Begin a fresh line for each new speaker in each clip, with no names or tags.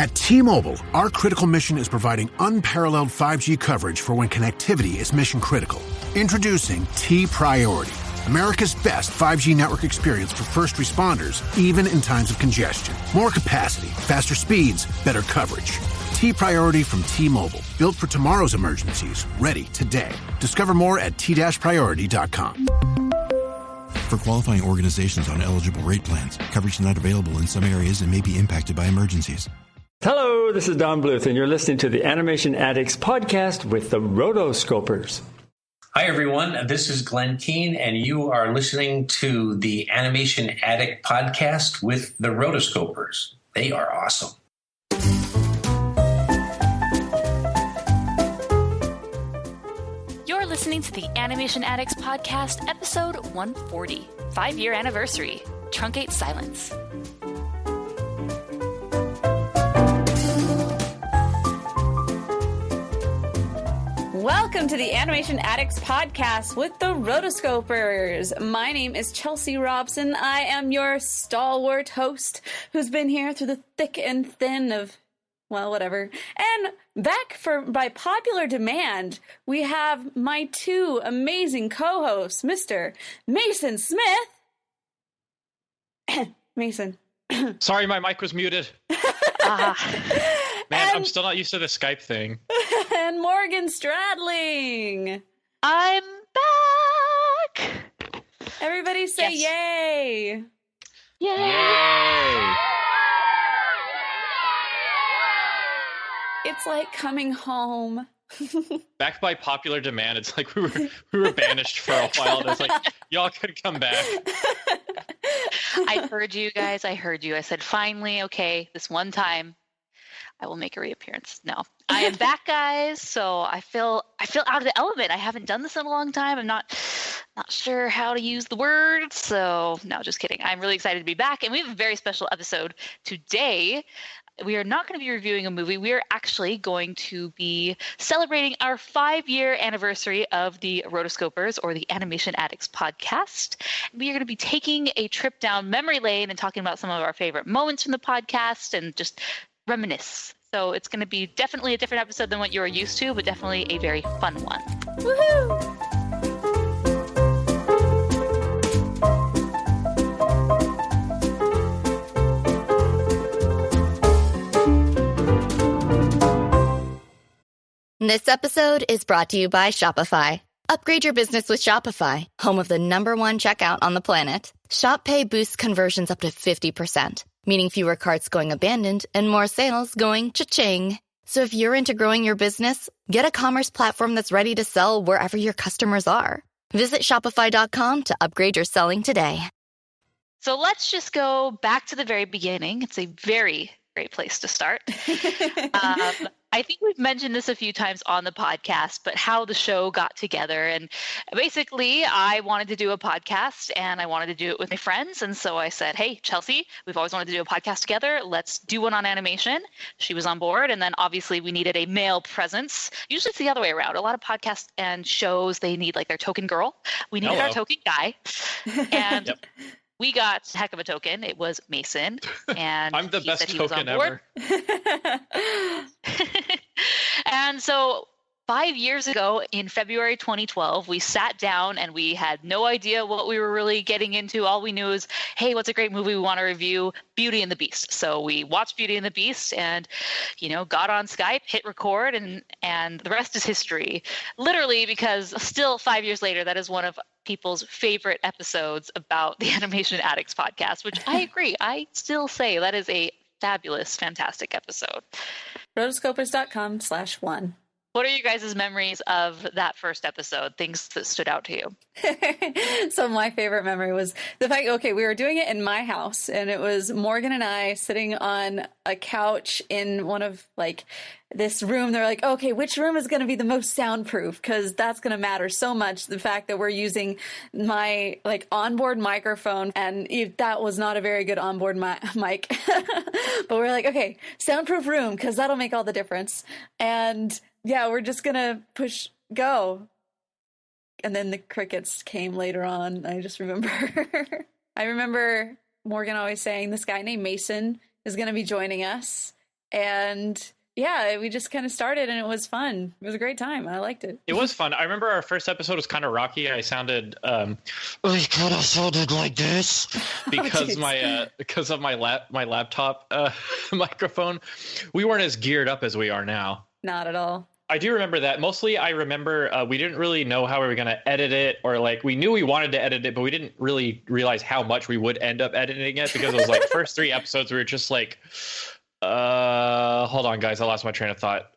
At T-Mobile, our critical mission is providing unparalleled 5G coverage for when connectivity is mission critical. Introducing T-Priority, America's best 5G network experience for first responders, even in times of congestion. More capacity, faster speeds, better coverage. T-Priority from T-Mobile, built for tomorrow's emergencies, ready today. Discover more at t-priority.com.
For qualifying organizations on eligible rate plans, coverage not available in some areas and may be impacted by emergencies.
Hello, this is Don Bluth, and you're listening to the Animation Addicts podcast with the Rotoscopers.
Hi, everyone. This is Glenn Keane, and you are listening to the Animation Addict podcast with the Rotoscopers. They are awesome.
You're listening to the Animation Addicts podcast, episode 140, 5-year anniversary, Truncate Silence.
Welcome to the Animation Addicts podcast with the Rotoscopers. My name is Chelsea Robson. I am your stalwart host who's been here through the thick and thin of, well, whatever. And back by popular demand, we have my two amazing co-hosts, Mr. Mason Smith. Mason.
Sorry, my mic was muted. Man, I'm still not used to the Skype thing.
And Morgan Stradling.
I'm back.
Everybody say yay.
Yay.
Yay.
It's like coming home.
Back by popular demand. It's like we were banished for a while. And it's like, y'all could come back.
I heard you guys. I heard you. I said, finally, okay, this one time I will make a reappearance. No, I am back, guys. So I feel out of the element. I haven't done this in a long time. I'm not sure how to use the words. So no, just kidding. I'm really excited to be back. And we have a very special episode today. We are not going to be reviewing a movie. We are actually going to be celebrating our 5-year anniversary of the Rotoscopers, or the Animation Addicts podcast. We are going to be taking a trip down memory lane and talking about some of our favorite moments from the podcast and just reminisce. So it's going to be definitely a different episode than what you are used to, but definitely a very fun one.
Woohoo!
This episode is brought to you by Shopify. Upgrade your business with Shopify, home of the #1 checkout on the planet. Shop Pay boosts conversions up to 50%, meaning fewer carts going abandoned and more sales going cha-ching. So if you're into growing your business, get a commerce platform that's ready to sell wherever your customers are. Visit shopify.com to upgrade your selling today.
So let's just go back to the very beginning. It's a very great place to start. I think we've mentioned this a few times on the podcast, but how the show got together. And basically, I wanted to do a podcast, and I wanted to do it with my friends. And so I said, hey, Chelsea, we've always wanted to do a podcast together. Let's do one on animation. She was on board. And then obviously we needed a male presence. Usually it's the other way around. A lot of podcasts and shows, they need like their token girl. We needed our token guy. And yep. We got a heck of a token. It was Mason, and
I'm the best token ever.
And so 5 years ago, in February 2012, we sat down and we had no idea what we were really getting into. All we knew is, hey, what's a great movie we want to review? Beauty and the Beast. So we watched Beauty and the Beast and, got on Skype, hit record, and the rest is history. Literally, because still 5 years later, that is one of people's favorite episodes about the Animation Addicts podcast, which I agree. I still say that is a fabulous, fantastic episode.
Rotoscopers.com/1.
What are you guys' memories of that first episode? Things that stood out to you?
So my favorite memory was the fact, we were doing it in my house, and it was Morgan and I sitting on a couch in one of this room. They're like, okay, which room is going to be the most soundproof? Because that's going to matter so much. The fact that we're using my onboard microphone, and that was not a very good onboard mic, but we're like, okay, soundproof room, because that'll make all the difference. And yeah, we're just going to push go. And then the crickets came later on. I just remember. I remember Morgan always saying this guy named Mason is going to be joining us. And yeah, we just kind of started and it was fun. It was a great time. I liked it.
It was fun. I remember our first episode was kind of rocky. I sounded I kind of sounded like this because because of my laptop microphone. We weren't as geared up as we are now.
Not at all.
I do remember that. Mostly I remember we didn't really know how we were going to edit it, or like we knew we wanted to edit it, but we didn't really realize how much we would end up editing it, because it was like first 3 episodes we were just like, hold on guys, I lost my train of thought.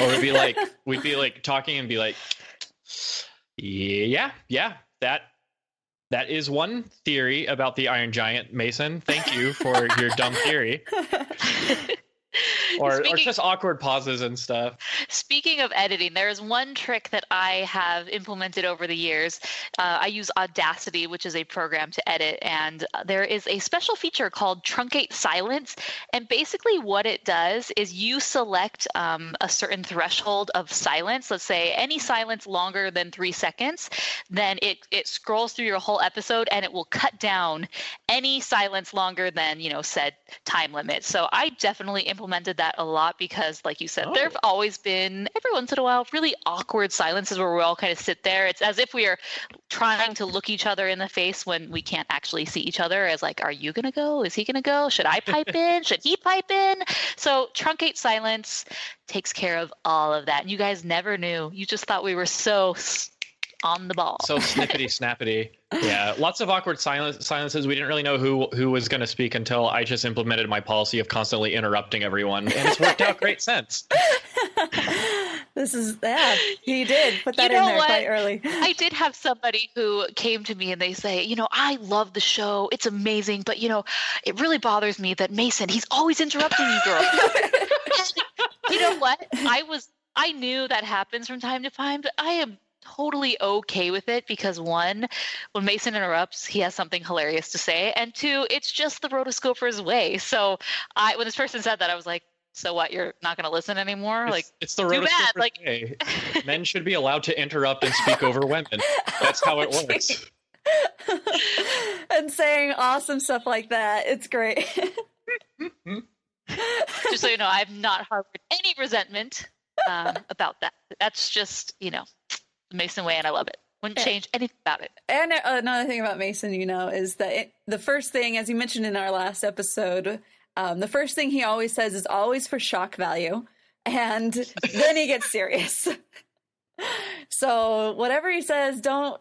Or we'd be like talking and be like, yeah, that is one theory about the Iron Giant, Mason. Thank you for your dumb theory. Or just awkward pauses and stuff.
Speaking of editing, there is one trick that I have implemented over the years. I use Audacity, which is a program to edit, and there is a special feature called Truncate Silence. And basically what it does is you select a certain threshold of silence. Let's say any silence longer than 3 seconds, then it scrolls through your whole episode and it will cut down any silence longer than, said time limit. So I definitely implemented that a lot because, like you said, there have always been, every once in a while, really awkward silences where we all kind of sit there. It's as if we are trying to look each other in the face when we can't actually see each other, as like, are you going to go? Is he going to go? Should I pipe in? Should he pipe in? So Truncate Silence takes care of all of that. And you guys never knew. You just thought we were so on the ball.
So snippety snappity. Yeah, lots of awkward silences. We didn't really know who was going to speak until I just implemented my policy of constantly interrupting everyone, and it's worked out great since.
You did put that in there quite early.
I did have somebody who came to me and they say, I love the show. It's amazing, but it really bothers me that Mason, he's always interrupting you, girl. You know what? I knew that happens from time to time, but I am totally okay with it because, one, when Mason interrupts, he has something hilarious to say, and two, it's just the Rotoscopers way. So when this person said that, I was like, so what, you're not going to listen anymore?
It's the Rotoscopers way. Men should be allowed to interrupt and speak over women. That's how it works.
And saying awesome stuff like that. It's great.
Just so you know, I've not harbored any resentment about that. That's just, the Mason way, and I love it. Wouldn't change anything about it.
And another thing about Mason, is that the first thing, as you mentioned in our last episode, the first thing he always says is always for shock value, and then he gets serious. So whatever he says, don't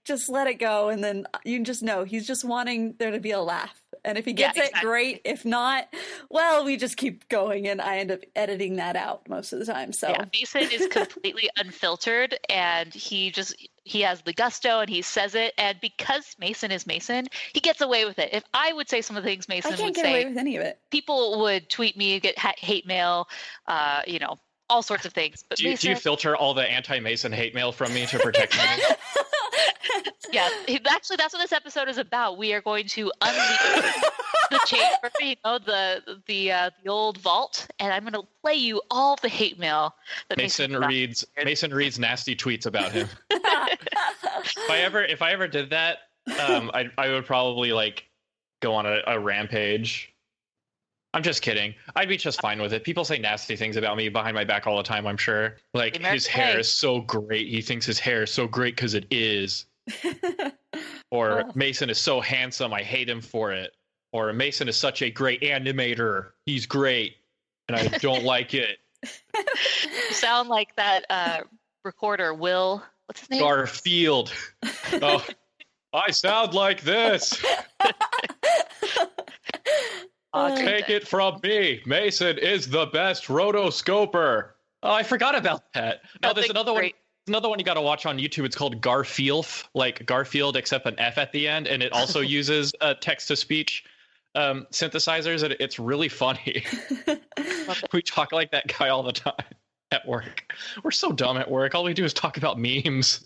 just let it go, and then you just know he's just wanting there to be a laugh. And if he gets it, great. If not, well, we just keep going, and I end up editing that out most of the time. So
Mason is completely unfiltered, and he has the gusto, and he says it. And because Mason is Mason, he gets away with it. If I would say some of the things Mason would say, I can't get away
with any of it.
People would tweet me, get hate mail, all sorts of things. But
do you filter all the anti-Mason hate mail from me to protect me?
Yeah, actually, that's what this episode is about. We are going to unleash the chamber, the old vault, and I'm going to play you all the hate mail that
Mason reads nasty tweets about him. If I ever did that, I would probably go on a rampage. I'm just kidding. I'd be just fine with it. People say nasty things about me behind my back all the time, I'm sure. His hair is so great. He thinks his hair is so great because it is. Or Mason is so handsome, I hate him for it. Or Mason is such a great animator. He's great, and I don't like it.
You sound like that recorder, Will. What's his name?
Garfield. Oh, I sound like this. Take it from me. Mason is the best rotoscoper. Oh, I forgot about that. No, there's another one. Another one you got to watch on YouTube. It's called Garfield, like Garfield except an F at the end, and it also uses text-to-speech synthesizers, and it's really funny. We talk like that guy all the time at work. We're so dumb at work. All we do is talk about memes.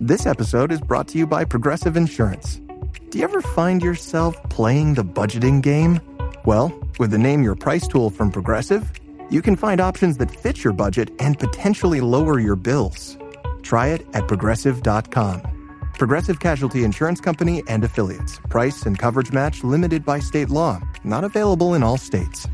This episode is brought to you by Progressive Insurance. Do you ever find yourself playing the budgeting game? Well, with the Name Your Price tool from Progressive, you can find options that fit your budget and potentially lower your bills. Try it at Progressive.com. Progressive Casualty Insurance Company and Affiliates. Price and coverage match limited by state law. Not available in all states.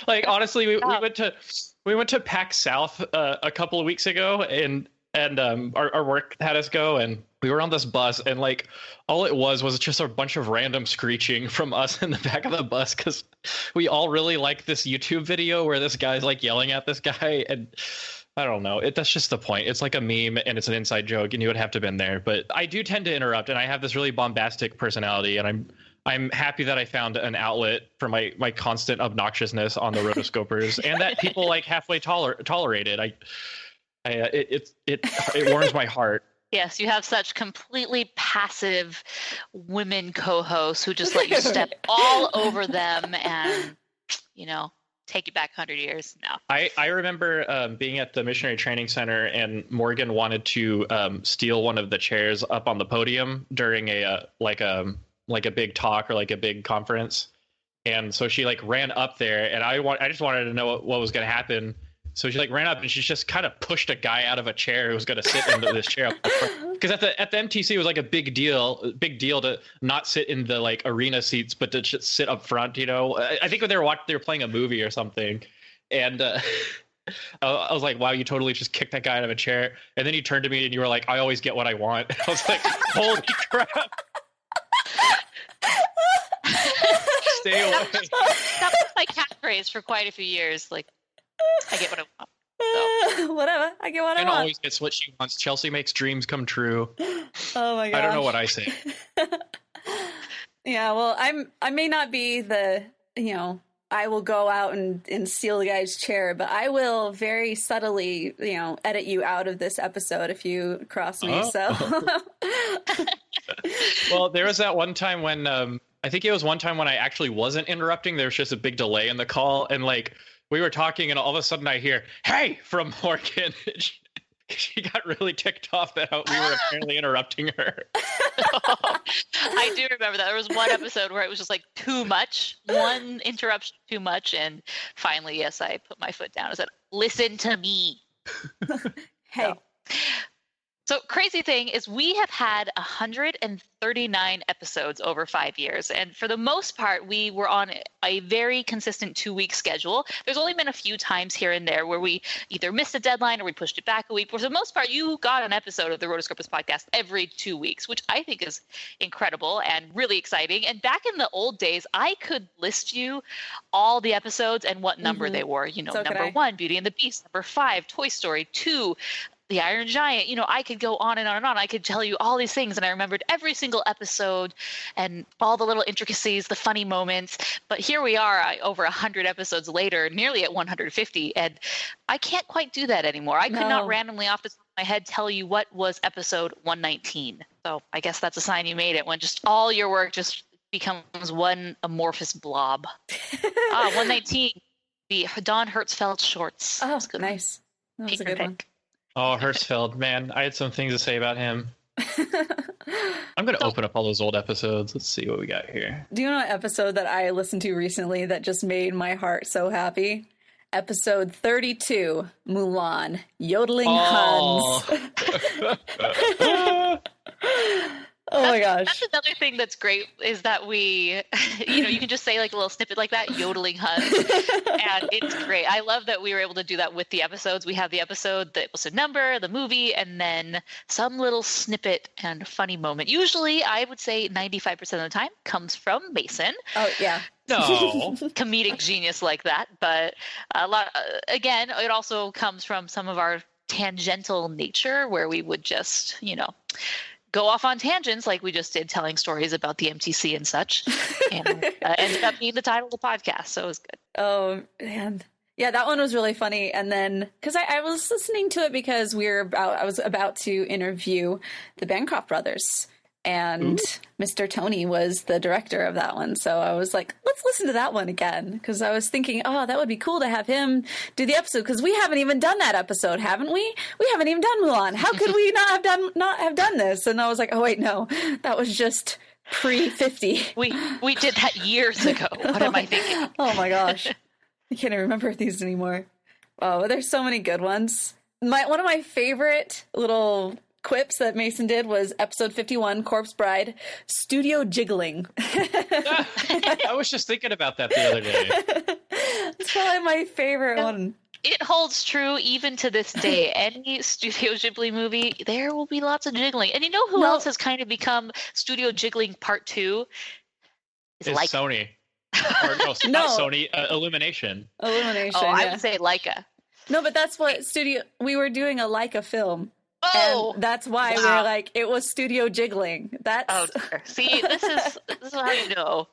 Like, honestly, we went to PAX South a couple of weeks ago, and our work had us go, and we were on this bus, and like all it was just a bunch of random screeching from us in the back of the bus, because we all really like this YouTube video where this guy's like yelling at this guy, and I don't know. That's just the point. It's like a meme and it's an inside joke, and you would have to have been there. But I do tend to interrupt, and I have this really bombastic personality, and I'm happy that I found an outlet for my constant obnoxiousness on the Rotoscopers, and that people like halfway tolerate it. It warms my heart.
Yes, you have such completely passive women co-hosts who just let you step all over them and, take you back 100 years. No.
I remember being at the Missionary Training Center, and Morgan wanted to steal one of the chairs up on the podium during a big talk or like a big conference. And so she like ran up there, and I just wanted to know what was going to happen. So she like ran up, and she just kind of pushed a guy out of a chair who was going to sit in this chair. Because at the MTC it was like a big deal to not sit in the like arena seats, but to just sit up front. I think when they were playing a movie or something, and I was like, wow, you totally just kicked that guy out of a chair. And then you turned to me and you were like, I always get what I want. I was like, holy crap. Stay away.
That was my catchphrase for quite a few years. Like, I get what I want.
So. Whatever. I get what I want.
And always gets what she wants. Chelsea makes dreams come true.
Oh my god.
I don't know what I say.
Yeah, well, I may not be the, I will go out and steal the guy's chair, but I will very subtly, edit you out of this episode if you cross me.
Oh.
So.
Well, there was that one time when I think it was one time when I actually wasn't interrupting. There was just a big delay in the call, and like we were talking, and all of a sudden I hear "Hey" from Morgan. She got really ticked off that we were apparently interrupting her.
I do remember that. There was one episode where it was just like too much, one interruption too much, and finally, yes, I put my foot down and said, "Listen to me."
Hey.
So crazy thing is we have had 139 episodes over 5 years. And for the most part, we were on a very consistent 2-week schedule. There's only been a few times here and there where we either missed a deadline or we pushed it back a week. For the most part, you got an episode of the Rotoscopers podcast every 2 weeks, which I think is incredible and really exciting. And back in the old days, I could list you all the episodes and what number they were.
So
number 1, Beauty and the Beast. Number 5, Toy Story. 2, The Iron Giant. I could go on and on and on. I could tell you all these things, and I remembered every single episode and all the little intricacies, the funny moments. But here we are over 100 episodes later, nearly at 150, and I can't quite do that anymore. I could not randomly off the top of my head tell you what was episode 119. So I guess that's a sign you made it, when just all your work just becomes one amorphous blob. 119, the Don Hertzfeld shorts.
Oh, nice. That was a good one.
Oh, Hertzfeld, man. I had some things to say about him. I'm going to open up all those old episodes. Let's see what we got here.
Do you know an episode that I listened to recently that just made my heart so happy? Episode 32, Mulan, Yodeling Huns. Oh my gosh.
That's another thing that's great is that we, you can just say like a little snippet like that, Yodeling Huns, and it's great. I love that we were able to do that with the episodes. We have the episode number, the movie, and then some little snippet and funny moment. Usually, I would say 95% of the time comes from Mason.
Oh, yeah.
No.
Comedic genius like that. But a lot, again, it also comes from some of our tangential nature where we would just, go off on tangents like we just did, telling stories about the MTC and such, and ended up being the title of the podcast. So it was good.
Oh, man. Yeah, that one was really funny. And then, because I was listening to it because I was about to interview the Bancroft brothers, and Mr. Tony was the director of that one. So I was like, let's listen to that one again. Because I was thinking, oh, that would be cool to have him do the episode. Because we haven't even done that episode, haven't we? We haven't even done Mulan. How could we not have done this? And I was like, oh, wait, no. That was just pre-50.
We did that years ago. What am I thinking?
Oh, my gosh. I can't even remember these anymore. Oh, there's so many good ones. One of my favorite little quips that Mason did was episode 51, Corpse Bride, studio jiggling.
I was just thinking about that the other day.
It's probably my favorite one.
It holds true even to this day. Any Studio Ghibli movie, there will be lots of jiggling. And you know who else has kind of become Studio Jiggling Part 2?
It's Sony. Or, not Sony, Illumination.
Illumination,
I would say Leica.
No, but that's what we were doing a Leica film.
Oh,
and that's why we were like, it was studio jiggling. That's
see, this is how you know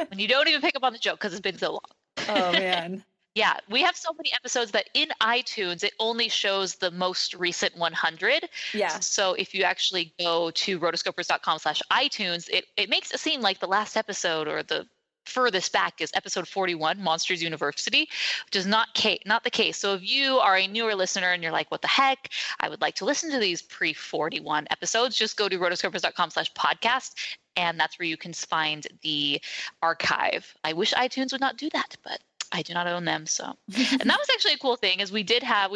when you don't even pick up on the joke because it's been so long.
Oh man.
Yeah, we have so many episodes that in iTunes it only shows the most recent 100.
Yeah.
So if you actually go to rotoscopers.com/iTunes, it makes it seem like the last episode or the furthest back is episode 41, Monsters University, which is not the case. So if you are a newer listener and you're like, what the heck? I would like to listen to these pre-41 episodes. Just go to rotoscopers.com/podcast, and that's where you can find the archive. I wish iTunes would not do that, but I do not own them. So, and that was actually a cool thing is we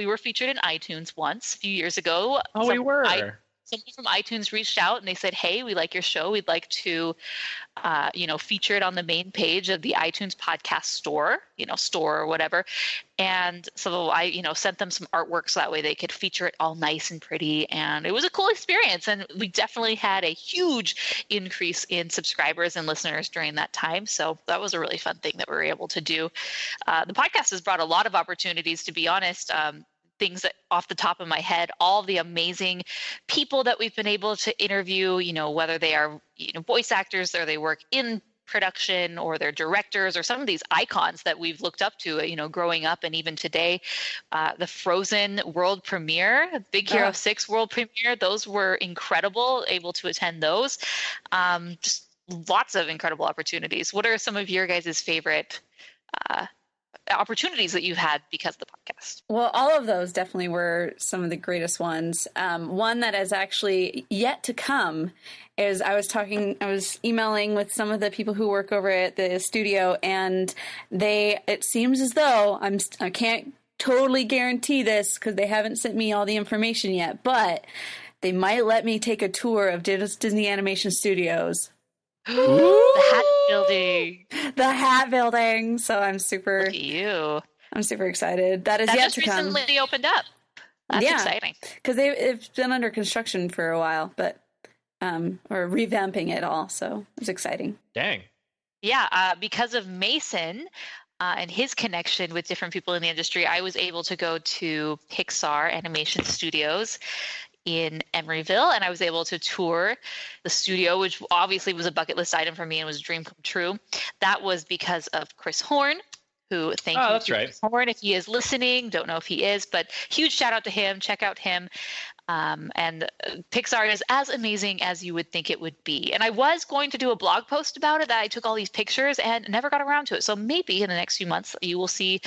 were featured in iTunes once a few years ago.
Oh, we were.
Someone from iTunes reached out and they said, hey, we like your show. We'd like to, feature it on the main page of the iTunes podcast store or whatever. And so I, sent them some artwork so that way they could feature it all nice and pretty. And it was a cool experience. And we definitely had a huge increase in subscribers and listeners during that time. So that was a really fun thing that we were able to do. The podcast has brought a lot of opportunities, to be honest. Things that off the top of my head, all the amazing people that we've been able to interview, whether they are voice actors or they work in production or they're directors or some of these icons that we've looked up to, growing up and even today. The Frozen world premiere, Big Hero 6 world premiere, those were incredible, able to attend those. Just lots of incredible opportunities. What are some of your guys' favorite opportunities that you've had because of the podcast?
Well, all of those definitely were some of the greatest ones. One that is actually yet to come is I was emailing with some of the people who work over at the studio, and it seems as though I can't totally guarantee this because they haven't sent me all the information yet, but they might let me take a tour of Disney Animation Studios.
The hat building.
The hat building. So I'm super.
Look at you.
I'm super excited. That is yet to come.
That just recently opened up. That's exciting.
Because it's been under construction for a while, but or revamping it all. So it's exciting.
Dang.
Yeah, because of Mason and his connection with different people in the industry, I was able to go to Pixar Animation Studios in Emeryville, and I was able to tour the studio, which obviously was a bucket list item for me and was a dream come true. That was because of Chris Horn, who thank you
that's
to
right.
Chris Horn if he is listening. Don't know if he is, but huge shout out to him. Check out him. And Pixar is as amazing as you would think it would be. And I was going to do a blog post about it, that I took all these pictures and never got around to it. So maybe in the next few months you will see,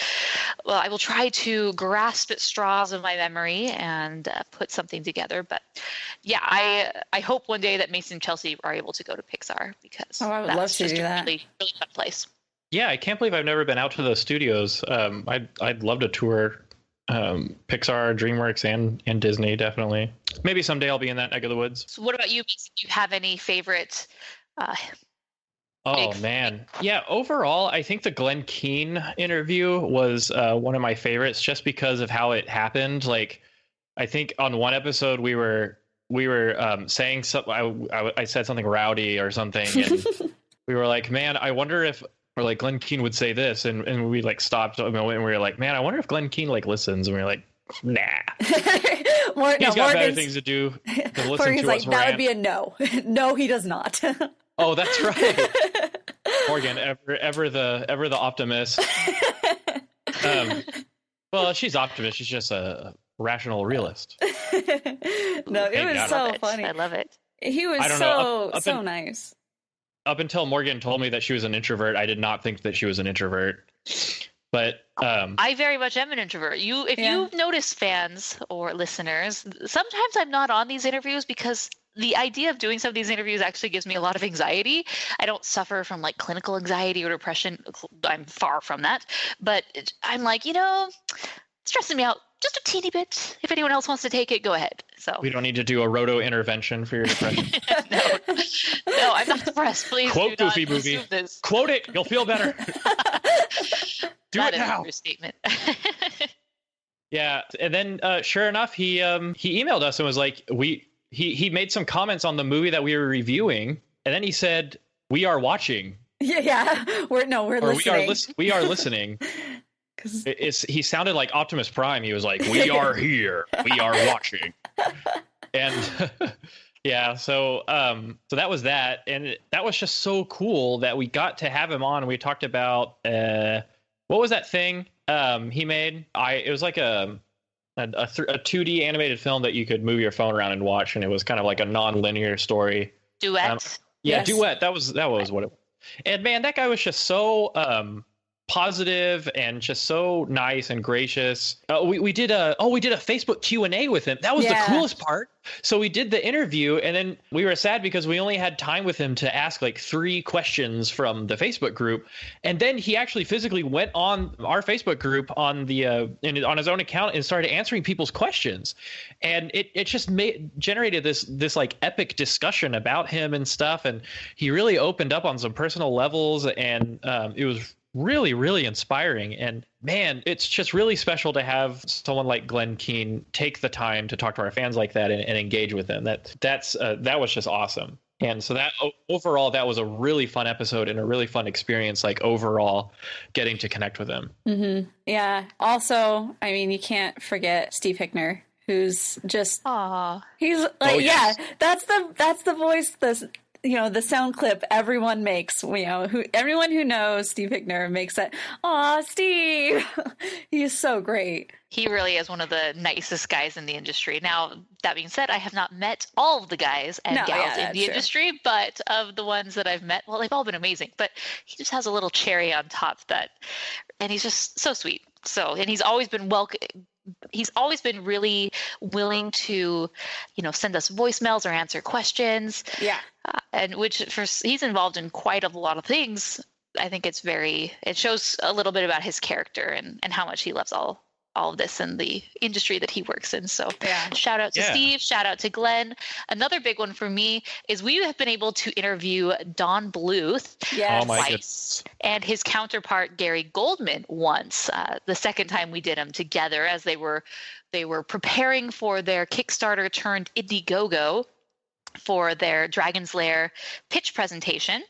well, I will try to grasp at straws of my memory and put something together. But yeah, I hope one day that Mason and Chelsea are able to go to Pixar, because
I would love to do that.
Really, really fun place.
Yeah, I can't believe I've never been out to the studios. I'd love to tour Pixar, DreamWorks, and Disney, definitely. Maybe someday I'll be in that neck of the woods.
So what about you? Do you have any favorite
man. Yeah, overall, I think the Glenn Keane interview was one of my favorites, just because of how it happened. Like, I think on one episode we were saying something. I said something rowdy or something, and we were like, man, I wonder if, or like, Glenn Keane would say this, and we like stopped a moment and we were like, man, I wonder if Glenn Keane like listens, and we were like, nah. He's got better things to do than listen to us rant.
That would be a no. No, he does not.
Oh, that's right. Morgan, ever the optimist. Well, she's optimist. She's just a rational realist.
No, it was so funny.
I love it.
He was so nice.
Up until Morgan told me that she was an introvert, I did not think that she was an introvert. But
I very much am an introvert. If you notice, fans or listeners, sometimes I'm not on these interviews because the idea of doing some of these interviews actually gives me a lot of anxiety. I don't suffer from like clinical anxiety or depression. I'm far from that. But I'm like, stressing me out just a teeny bit. If anyone else wants to take it, go ahead. So
we don't need to do a roto intervention for your depression.
no, I'm not depressed. Please
quote
do
Goofy
not
movie.
this.
Quote it. You'll feel better. Do
that
it now.
Statement.
Yeah, and then sure enough, he emailed us and was like, he made some comments on the movie that we were reviewing, and then he said, "We are watching."
Yeah, we're listening.
We are listening. He sounded like Optimus Prime. He was like, "We are here. We are watching." And yeah, so that was that, and that was just so cool that we got to have him on. We talked about what was that thing he made? It was like a 2D animated film that you could move your phone around and watch, and it was kind of like a non-linear story.
Duet.
Yes. Duet. That was what it was. And man, that guy was just so positive and just so nice and gracious. We did a Facebook Q&A with him. That was the coolest part. So we did the interview, and then we were sad because we only had time with him to ask like 3 questions from the Facebook group. And then he actually physically went on our Facebook group on the on his own account and started answering people's questions. And it just generated this like epic discussion about him and stuff. And he really opened up on some personal levels, and it was really, really inspiring. And man, it's just really special to have someone like Glenn Keane take the time to talk to our fans like that and engage with them. That was just awesome. And so that overall, that was a really fun episode and a really fun experience, like overall getting to connect with him.
Mm-hmm. Yeah. Also, I mean, you can't forget Steve Hickner, who's just, he's like, that's the voice, the sound clip everyone makes, everyone who knows Steve Hickner makes that. Aw, Steve. He's so great.
He really is one of the nicest guys in the industry. Now, that being said, I have not met all of the guys and gals in the industry, but of the ones that I've met, well, they've all been amazing, but he just has a little cherry on top and he's just so sweet. And he's always been he's always been really willing to, send us voicemails or answer questions.
Yeah.
And he's involved in quite a lot of things. I think it shows a little bit about his character and how much he loves all of this in the industry that he works in. So shout out to Steve, shout out to Glenn. Another big one for me is we have been able to interview Don Bluth twice and his counterpart Gary Goldman once. The second time we did them together as they were preparing for their Kickstarter turned Indiegogo for their Dragon's Lair pitch presentation.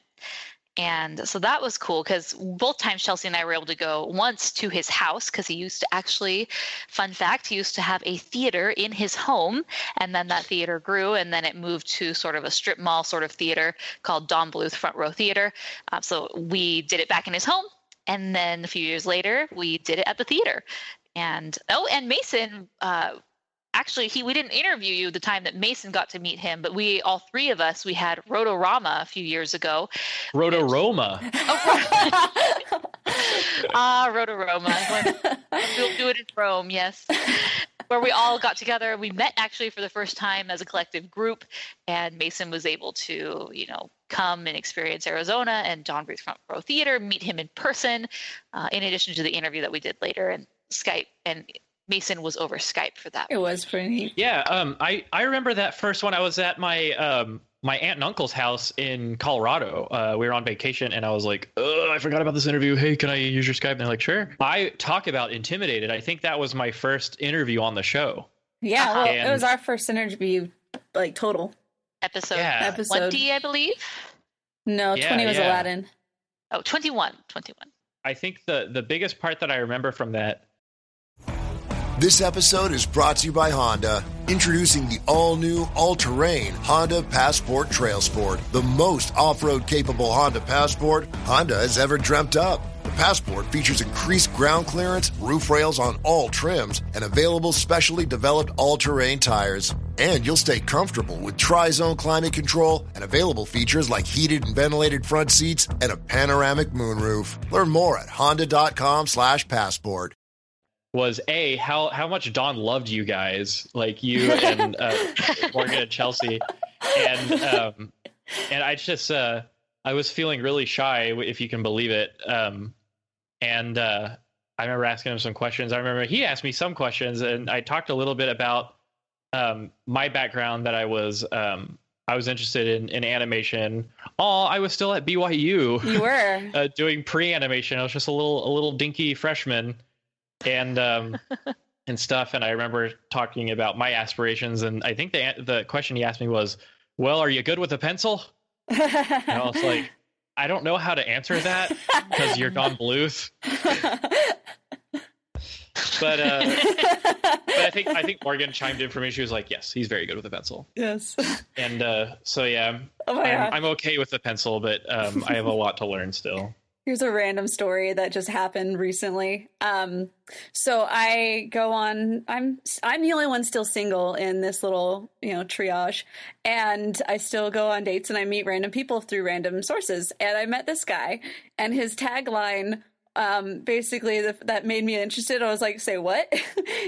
And so that was cool because both times Chelsea and I were able to go once to his house because he used to actually, fun fact, he used to have a theater in his home, and then that theater grew and then it moved to sort of a strip mall sort of theater called Don Bluth Front Row Theater. So we did it back in his home, and then a few years later we did it at the theater. And Mason, actually, we didn't interview you the time that Mason got to meet him, but all 3 of us, we had Rotorama a few years ago.
Rotoroma.
Rotoroma. We'll do it in Rome, yes. Where we all got together. We met actually for the first time as a collective group, and Mason was able to, come and experience Arizona and Don Bluth Front Row Theater, meet him in person, in addition to the interview that we did later and Skype, and Mason was over Skype for that.
It was pretty neat.
Yeah, I remember that first one. I was at my my aunt and uncle's house in Colorado. We were on vacation, and I was like, I forgot about this interview. Hey, can I use your Skype? And they're like, sure. I talk about Intimidated. I think that was my first interview on the show.
Yeah, well, it was our first interview, like total.
Episode 20, I believe.
No, 20 was Aladdin.
Oh, 21.
I think the biggest part that I remember from that.
This episode is brought to you by Honda. Introducing the all-new, all-terrain Honda Passport Trail Sport, the most off-road capable Honda Passport Honda has ever dreamt up. The Passport features increased ground clearance, roof rails on all trims, and available specially developed all-terrain tires. And you'll stay comfortable with tri-zone climate control and available features like heated and ventilated front seats and a panoramic moonroof. Learn more at honda.com/passport.
Was how much Don loved you guys, like you and Morgan and Chelsea, and I just I was feeling really shy, if you can believe it, and I remember asking him some questions. I remember he asked me some questions, and I talked a little bit about my background, that I was interested in animation. I was still at BYU.
You were
doing pre-animation. I was just a little dinky freshman, and and stuff. And I remember talking about my aspirations, and I think the question he asked me was, "Well, are you good with a pencil?" And I was like, I don't know how to answer that because you're Don Bluth. But I think Morgan chimed in for me. She was like, "Yes, he's very good with a pencil."
Yes.
And so yeah, I'm okay with the pencil, but I have a lot to learn still.
Here's a random story that just happened recently. So I go on, I'm the only one still single in this little, triage, and I still go on dates and I meet random people through random sources. And I met this guy, and his tagline, basically that made me interested. I was like, say what?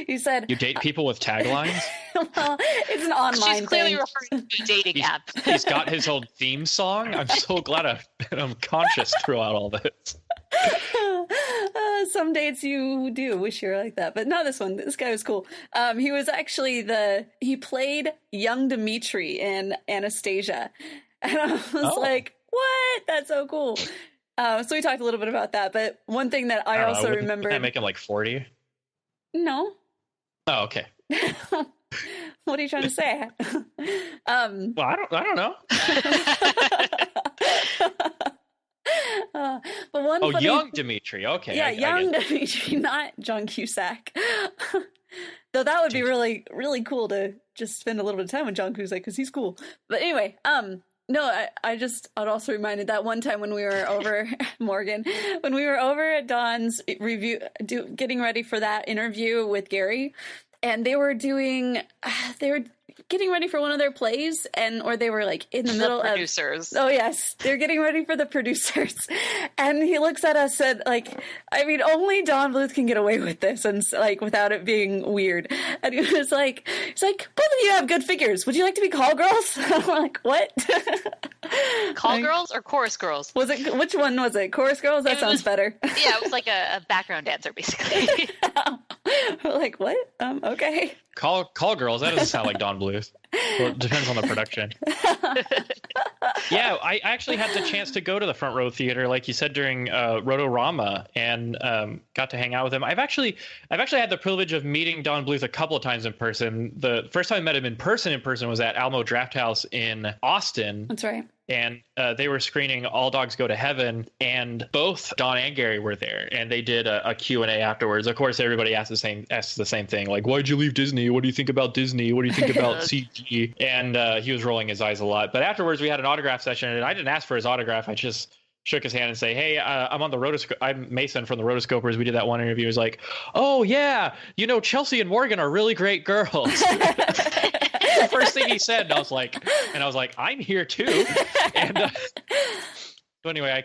He said,
"You date people with taglines?"
Well, it's an online
She's clearly
thing.
referring to a dating app.
He's got his own theme song. I'm so glad I'm conscious throughout all this.
Some dates you do wish you were like that, but not this one. This guy was cool. He was actually he played young Dimitri in Anastasia. And I was like, what? That's so cool. So we talked a little bit about that, but one thing that I also remember.
Wouldn't that make him like 40?
No.
Oh, okay.
What are you trying to say?
Well, I don't know.
But one funny...
young Dimitri. Okay.
Yeah, young Dimitri, not John Cusack. Though that would be really, really cool to just spend a little bit of time with John Cusack because he's cool. But anyway, no, I also reminded that one time when we were over, Morgan, when we were over at Don's getting ready for that interview with Gary, and they were getting ready for one of their plays, or they were like in the middle of
producers.
Oh yes, they're getting ready for the producers, and he looks at us and only Don Bluth can get away with this, and without it being weird. And he was like, both of you have good figures. Would you like to be call girls? I'm like, what?
Call girls or chorus girls?
Which one was it? Chorus girls? That sounds better.
Yeah, it was like a background dancer, basically.
We're like, what? Okay.
Call girls. That doesn't sound like Don Bluth. Well, it depends on the production. Yeah, I actually had the chance to go to the Front Row Theater, like you said, during Rotorama, and got to hang out with him. I've actually had the privilege of meeting Don Bluth a couple of times in person. The first time I met him in person was at Alamo Drafthouse in Austin.
That's right.
And they were screening All Dogs Go to Heaven, and both Don and Gary were there, and they did a Q&A afterwards. Of course, everybody asked the same thing, like, why'd you leave Disney? What do you think about Disney? What do you think about CG? And he was rolling his eyes a lot. But afterwards, we had an autograph session, and I didn't ask for his autograph. I just shook his hand and say, hey, I'm on the I'm Mason from the Rotoscopers. We did that one interview. He was like, oh, yeah, Chelsea and Morgan are really great girls. The first thing he said, and I was like, I'm here too. And so anyway,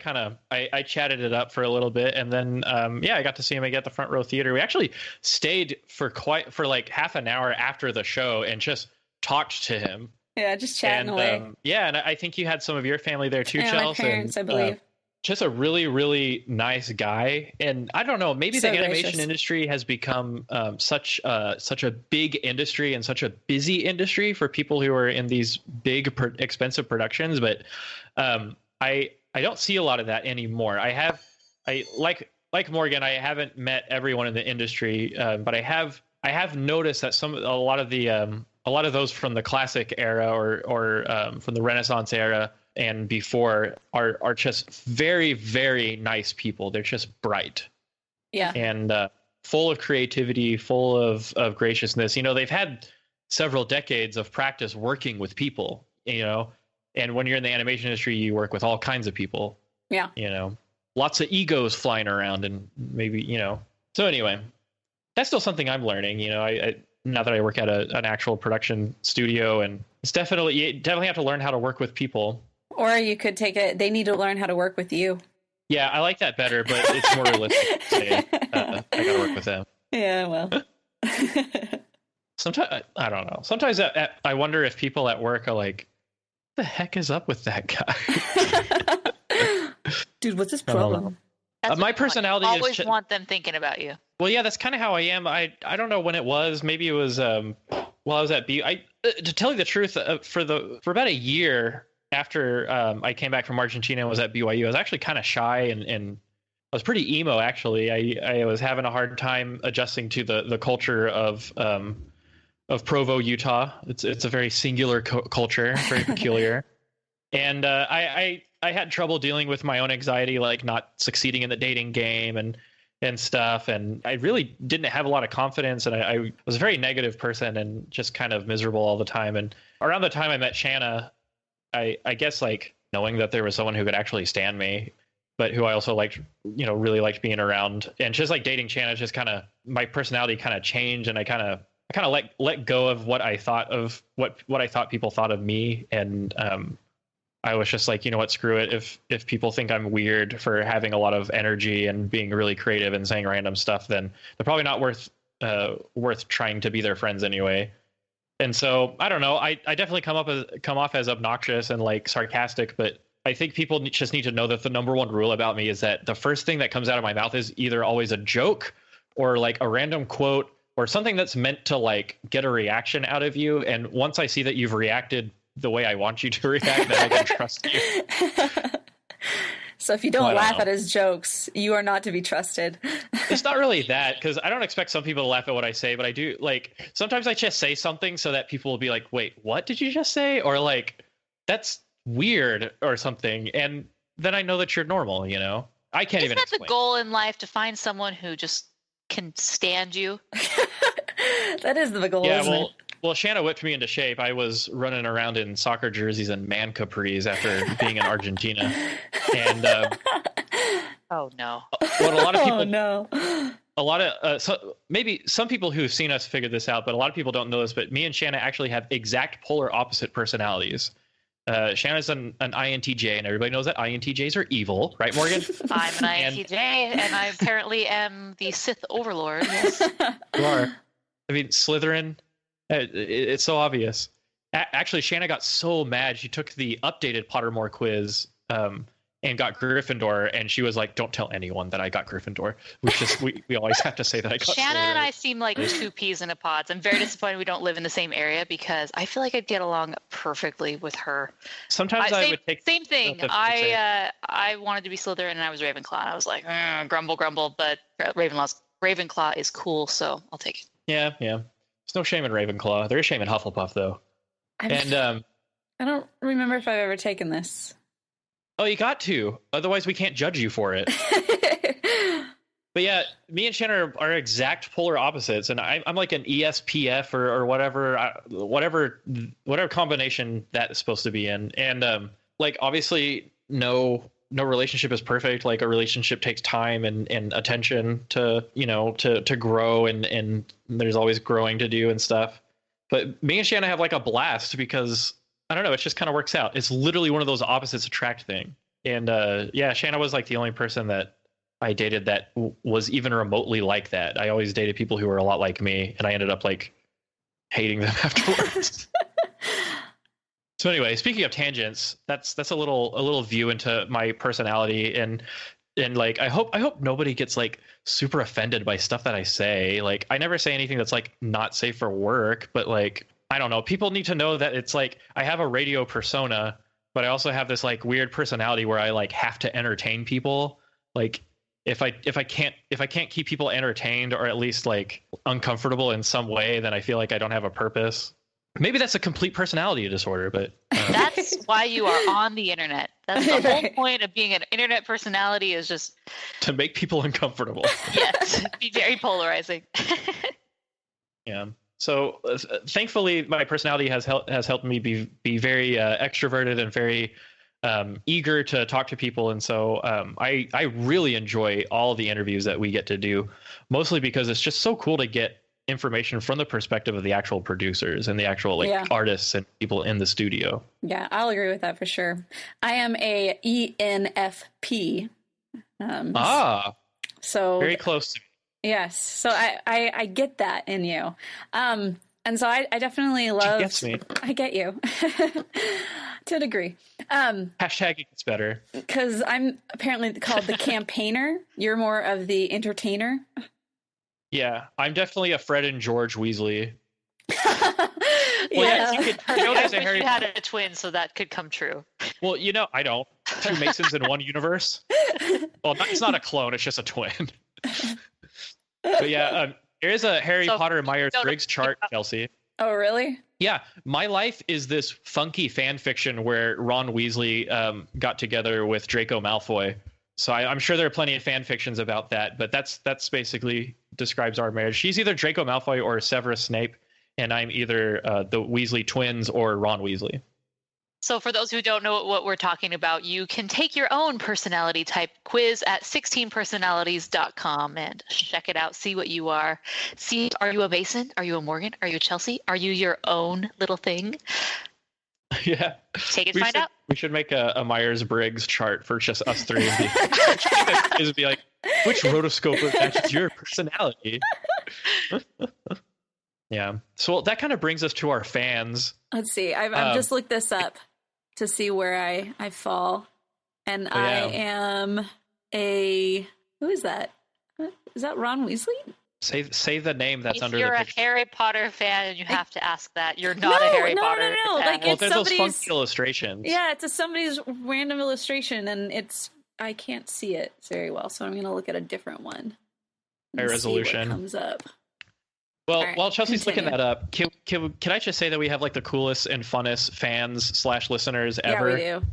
I chatted it up for a little bit, and then I got to see him again at the Front Row Theater. We actually stayed for like half an hour after the show and just talked to him.
Yeah, just chatting away.
And I think you had some of your family there too, Chelsea.
My parents, I believe.
Just a really, really nice guy. And I don't know, maybe the animation industry has become such a big industry and such a busy industry for people who are in these big, expensive productions. But I don't see a lot of that anymore. Like Morgan, I haven't met everyone in the industry, but I have noticed that a lot of those from the classic era or from the Renaissance era and before are just very, very nice people. They're just bright.
Yeah.
And full of creativity, full of graciousness. They've had several decades of practice working with people, and when you're in the animation industry, you work with all kinds of people.
Yeah.
Lots of egos flying around, and maybe, so anyway, that's still something I'm learning. I now that I work at an actual production studio, and it's you definitely have to learn how to work with people.
Or you could take it, they need to learn how to work with you.
Yeah, I like that better, but it's more realistic to say I gotta work with them.
Yeah, well.
Sometimes, I don't know. Sometimes I wonder if people at work are like, what the heck is up with that guy?
Dude, what's his problem?
my personality
you always want them thinking about you.
Well, yeah, that's kind of how I am. I don't know when it was. Maybe it was while I was at to tell you the truth, for about a year after I came back from Argentina and was at BYU, I was actually kind of shy and I was pretty emo. Actually, I was having a hard time adjusting to the culture of Provo, Utah. It's a very singular culture, very peculiar, and I had trouble dealing with my own anxiety, like not succeeding in the dating game and stuff. And I really didn't have a lot of confidence. And I was a very negative person and just kind of miserable all the time. And around the time I met Shanna, I guess like knowing that there was someone who could actually stand me, but who I also liked, really liked being around, and just like dating Shanna, just kind of my personality kind of changed. And I kind of let go of what I thought of what I thought people thought of me. And, I was just like, you know what, screw it. If people think I'm weird for having a lot of energy and being really creative and saying random stuff, then they're probably not worth trying to be their friends anyway. And so I don't know. I definitely come off as obnoxious and like sarcastic, but I think people just need to know that the number one rule about me is that the first thing that comes out of my mouth is either always a joke or like a random quote or something that's meant to like get a reaction out of you. And once I see that you've reacted the way I want you to react, then I can trust you.
So if you don't laugh at his jokes, you are not to be trusted.
It's not really that, because I don't expect some people to laugh at what I say, but I do. Like sometimes I just say something so that people will be like, wait, what did you just say? Or like, that's weird or something. And then I know that you're normal, I can't even explain.
Isn't that the goal in life, to find someone who just can stand you?
That is the goal, isn't it?
Well, Shanna whipped me into shape. I was running around in soccer jerseys and man capris after being in Argentina. And
oh no!
What a lot of people,
oh no!
A lot of maybe some people who've seen us figured this out, but a lot of people don't know this. But me and Shanna actually have exact polar opposite personalities. Shanna's an INTJ, and everybody knows that INTJs are evil, right, Morgan?
I'm an INTJ, and I apparently am the Sith Overlord. Yes.
You are. I mean, Slytherin. It's so obvious. Actually, Shanna got so mad. She took the updated Pottermore quiz and got Gryffindor, and she was like, "Don't tell anyone that I got Gryffindor." We always have to say that I got.
Shanna and I seem like two peas in a pod. I'm very disappointed we don't live in the same area, because I feel like I'd get along perfectly with her.
Sometimes I would take
same thing. I wanted to be Slytherin and I was Ravenclaw. And I was like, grumble, but Ravenclaw is cool, so I'll take it.
Yeah. There's no shame in Ravenclaw. There is shame in Hufflepuff, though.
I don't remember if I've ever taken this.
Oh, you got to. Otherwise, we can't judge you for it. But yeah, me and Shanna are exact polar opposites, and I'm like an ESPF or whatever combination that is supposed to be in. And like obviously, no relationship is perfect. Like a relationship takes time and attention to grow, and there's always growing to do and stuff. But me and Shanna have like a blast because I don't know, it just kind of works out. It's literally one of those opposites attract thing. And yeah, Shanna was like the only person that I dated that was even remotely like that. I always dated people who were a lot like me, and I ended up like hating them afterwards. So anyway, speaking of tangents, that's a little view into my personality, and like I hope nobody gets like super offended by stuff that I say. Like I never say anything that's like not safe for work, but like I don't know, people need to know that it's like I have a radio persona, but I also have this like weird personality where I like have to entertain people. Like if I can't keep people entertained or at least like uncomfortable in some way, then I feel like I don't have a purpose. Maybe that's a complete personality disorder, but
that's why you are on the internet. That's the whole point of being an internet personality, is just
to make people uncomfortable.
Yes, be very polarizing.
Yeah. So thankfully, my personality has helped me be very extroverted and very eager to talk to people, and so I really enjoy all the interviews that we get to do, mostly because it's just so cool to get information from the perspective of the actual producers and the actual artists and people in the studio.
Yeah, I'll agree with that for sure. I am a ENFP. So
very close to me.
Yes, so I get that in you. And so I definitely love.
She gets me.
I get you. To a degree.
Hashtag it gets better.
Because I'm apparently called the campaigner. You're more of the entertainer.
Yeah, I'm definitely a Fred and George Weasley.
Yeah.
You had a twin, so that could come true.
Well, I don't. 2 Masons in one universe. Well, it's not a clone; it's just a twin. But yeah, there is a Harry Potter Myers-Briggs chart, Chelsea.
Oh, really?
Yeah, my life is this funky fan fiction where Ron Weasley got together with Draco Malfoy. So I'm sure there are plenty of fan fictions about that, but that's basically describes our marriage. She's either Draco Malfoy or Severus Snape, and I'm either the Weasley twins or Ron Weasley.
So for those who don't know what we're talking about, you can take your own personality type quiz at 16personalities.com and check it out. See what you are. See, are you a Mason? Are you a Morgan? Are you a Chelsea? Are you your own little thing?
Yeah.
Take it, find out.
We should make a Myers-Briggs chart for just us three. It'd be like, which rotoscoper matches your personality? Yeah. So that kind of brings us to our fans.
Let's see. I've just looked this up to see where I fall. And I am who is that? Is that Ron Weasley?
Say the name that's under the picture.
If you're a Harry Potter fan and you have to ask that, you're not a Harry Potter fan.
Like,
well, there's those funky illustrations.
Yeah, it's somebody's random illustration, and I can't see it very well, so I'm going to look at a different one.
High resolution.
See what comes up.
Well,
right,
while Chelsea's
continue.
looking that up, can I just say that we have like the coolest and funnest fans/listeners ever?
Yeah, we do.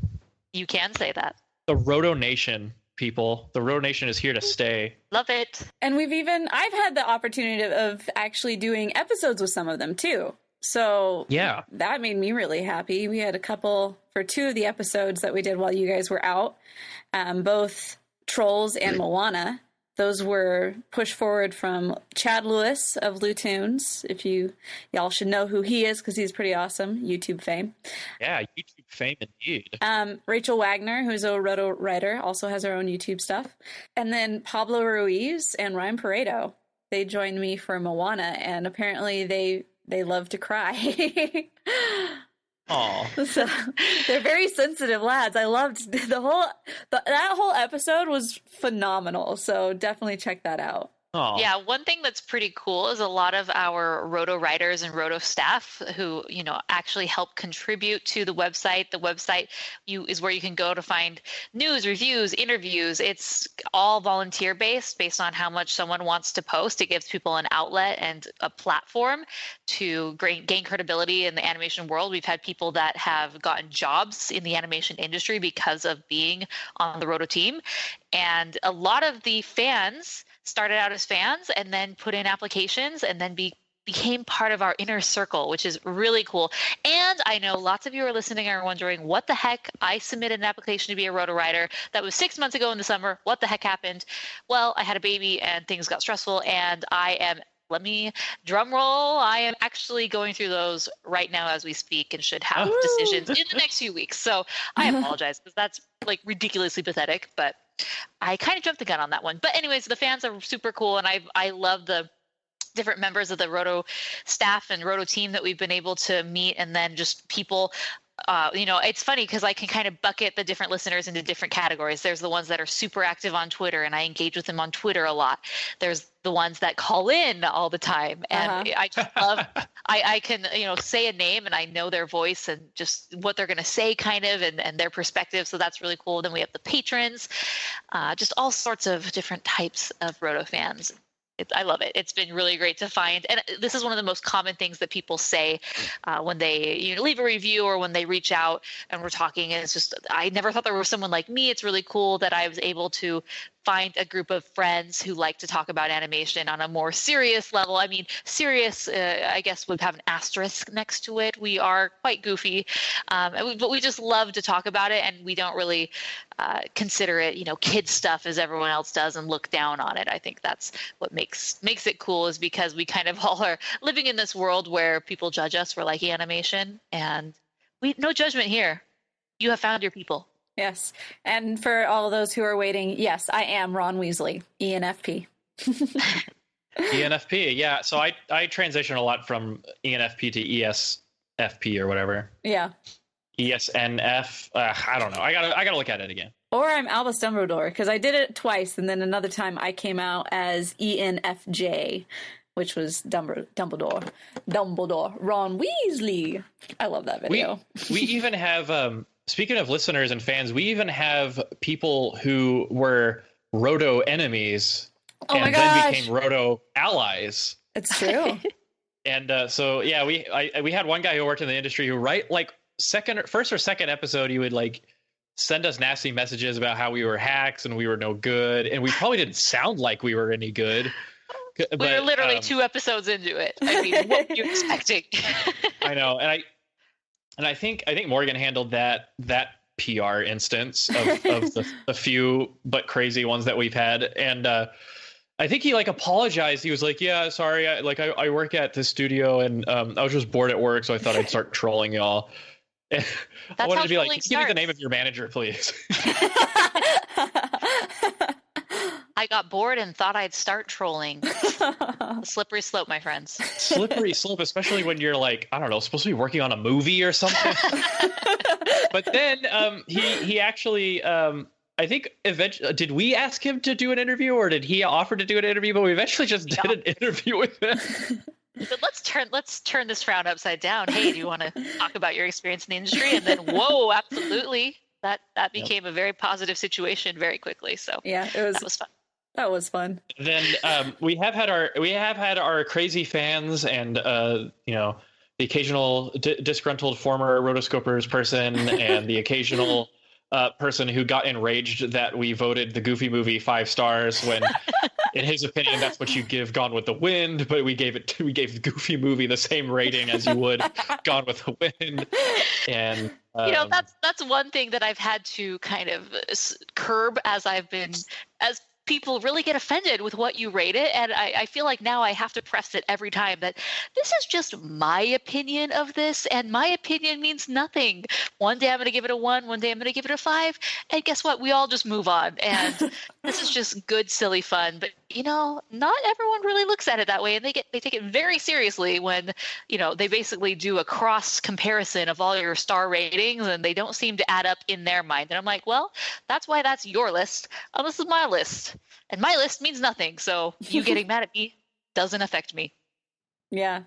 You can say that.
The Roto Nation people. The Roto Nation is here to stay.
Love it.
And I've had the opportunity of actually doing episodes with some of them too. So
yeah,
that made me really happy. We had a couple for 2 of the episodes that we did while you guys were out, both Trolls and Moana. Those were pushed forward from Chad Lewis of Lutoons. If y'all should know who he is because he's pretty awesome. YouTube fame.
Yeah, YouTube fame indeed.
Rachel Wagner, who's a roto writer, also has her own YouTube stuff. And then Pablo Ruiz and Ryan Pareto. They joined me for Moana, and apparently they love to cry.
Aww.
So they're very sensitive lads. I loved that whole episode was phenomenal. So definitely check that out.
Aww.
Yeah, one thing that's pretty cool is a lot of our Roto writers and Roto staff who, actually help contribute to the website. The website is where you can go to find news, reviews, interviews. It's all volunteer based on how much someone wants to post. It gives people an outlet and a platform to gain credibility in the animation world. We've had people that have gotten jobs in the animation industry because of being on the Roto team. And a lot of the fans started out as fans and then put in applications and then became part of our inner circle, which is really cool. And I know lots of you are listening are wondering, what the heck? I submitted an application to be a Roto writer. That was 6 months ago in the summer. What the heck happened? Well, I had a baby and things got stressful, and let me drum roll. I am actually going through those right now as we speak and should have decisions in the next few weeks. So I apologize because that's like ridiculously pathetic, but I kind of jumped the gun on that one. But anyways, the fans are super cool, and I love the different members of the Roto staff and Roto team that we've been able to meet, and then just people. It's funny because I can kind of bucket the different listeners into different categories. There's the ones that are super active on Twitter, and I engage with them on Twitter a lot. There's the ones that call in all the time, and I just love. I can say a name and I know their voice and just what they're going to say, kind of, and their perspective. So that's really cool. Then we have the patrons, just all sorts of different types of Roto fans. I love it. It's been really great to find. And this is one of the most common things that people say when they leave a review or when they reach out and we're talking. And it's just, I never thought there was someone like me. It's really cool that I was able to find a group of friends who like to talk about animation on a more serious level. I mean, serious, I guess, would have an asterisk next to it. We are quite goofy, but we just love to talk about it, and we don't really consider it, kid stuff as everyone else does and look down on it. I think that's what makes it cool, is because we kind of all are living in this world where people judge us for liking animation, and no judgment here. You have found your people.
Yes. And for all those who are waiting, yes, I am Ron Weasley, ENFP.
ENFP, yeah. So I transition a lot from ENFP to ESFP or whatever.
Yeah.
ESNF. I don't know. I gotta look at it again.
Or I'm Albus Dumbledore, because I did it twice, and then another time I came out as ENFJ, which was Dumbledore, Ron Weasley. I love that video.
We even have, speaking of listeners and fans, we even have people who were Roto enemies and then became Roto allies.
It's true.
And so, yeah, we had one guy who worked in the industry who, first or second episode, he would send us nasty messages about how we were hacks and we were no good, and we probably didn't sound like we were any good.
We were literally 2 episodes into it. I mean, what were you expecting?
I know, and I think Morgan handled that PR instance of the few but crazy ones that we've had, and I think he apologized. He was like, "Yeah, sorry, I work at this studio, and I was just bored at work, so I thought I'd start trolling y'all." I wanted to be like, give me the name of your manager, please.
I got bored and thought I'd start trolling. Slippery slope, my friends.
Slippery slope, especially when you're I don't know, supposed to be working on a movie or something. But then he actually, I think eventually, did we ask him to do an interview, or did he offer to do an interview? But we eventually just did an interview with him.
But let's turn this frown upside down. Hey, do you want to talk about your experience in the industry? And then, whoa, absolutely. That became a very positive situation very quickly. So
yeah, that was fun. That was fun.
Then we have had our crazy fans and the occasional disgruntled former Rotoscopers person and the occasional person who got enraged that we voted the Goofy movie 5 stars when, in his opinion, that's what you give Gone with the Wind, but we gave the Goofy movie the same rating as you would Gone with the Wind. And
that's one thing that I've had to kind of curb as people really get offended with what you rate it. And I feel like now I have to press it every time that this is just my opinion of this, and my opinion means nothing. One day I'm going to give it a 1, one day I'm going to give it a 5. And guess what? We all just move on. And this is just good, silly fun. But, not everyone really looks at it that way. And they take it very seriously when, they basically do a cross comparison of all your star ratings, and they don't seem to add up in their mind. And I'm like, well, that's why that's your list. And this is my list. And my list means nothing. So you getting mad at me doesn't affect me.
Yeah.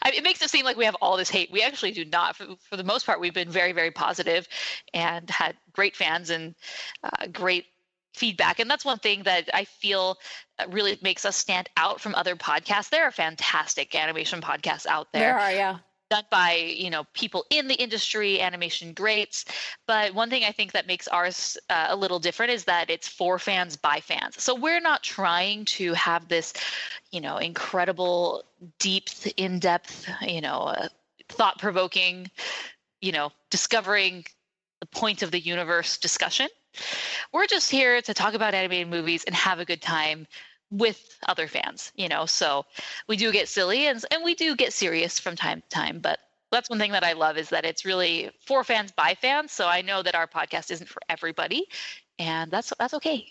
It makes it seem like we have all this hate. We actually do not. For the most part, we've been very, very positive and had great fans and great feedback. And that's one thing that I feel really makes us stand out from other podcasts. There are fantastic animation podcasts out there.
There are, yeah.
Done by, people in the industry, animation greats. But one thing I think that makes ours a little different is that it's for fans by fans. So we're not trying to have this, incredible, deep, in-depth, thought-provoking, discovering the point of the universe discussion. We're just here to talk about animated movies and have a good time with other fans, so we do get silly and we do get serious from time to time, but that's one thing that I love is that it's really for fans by fans. So I know that our podcast isn't for everybody, and that's okay.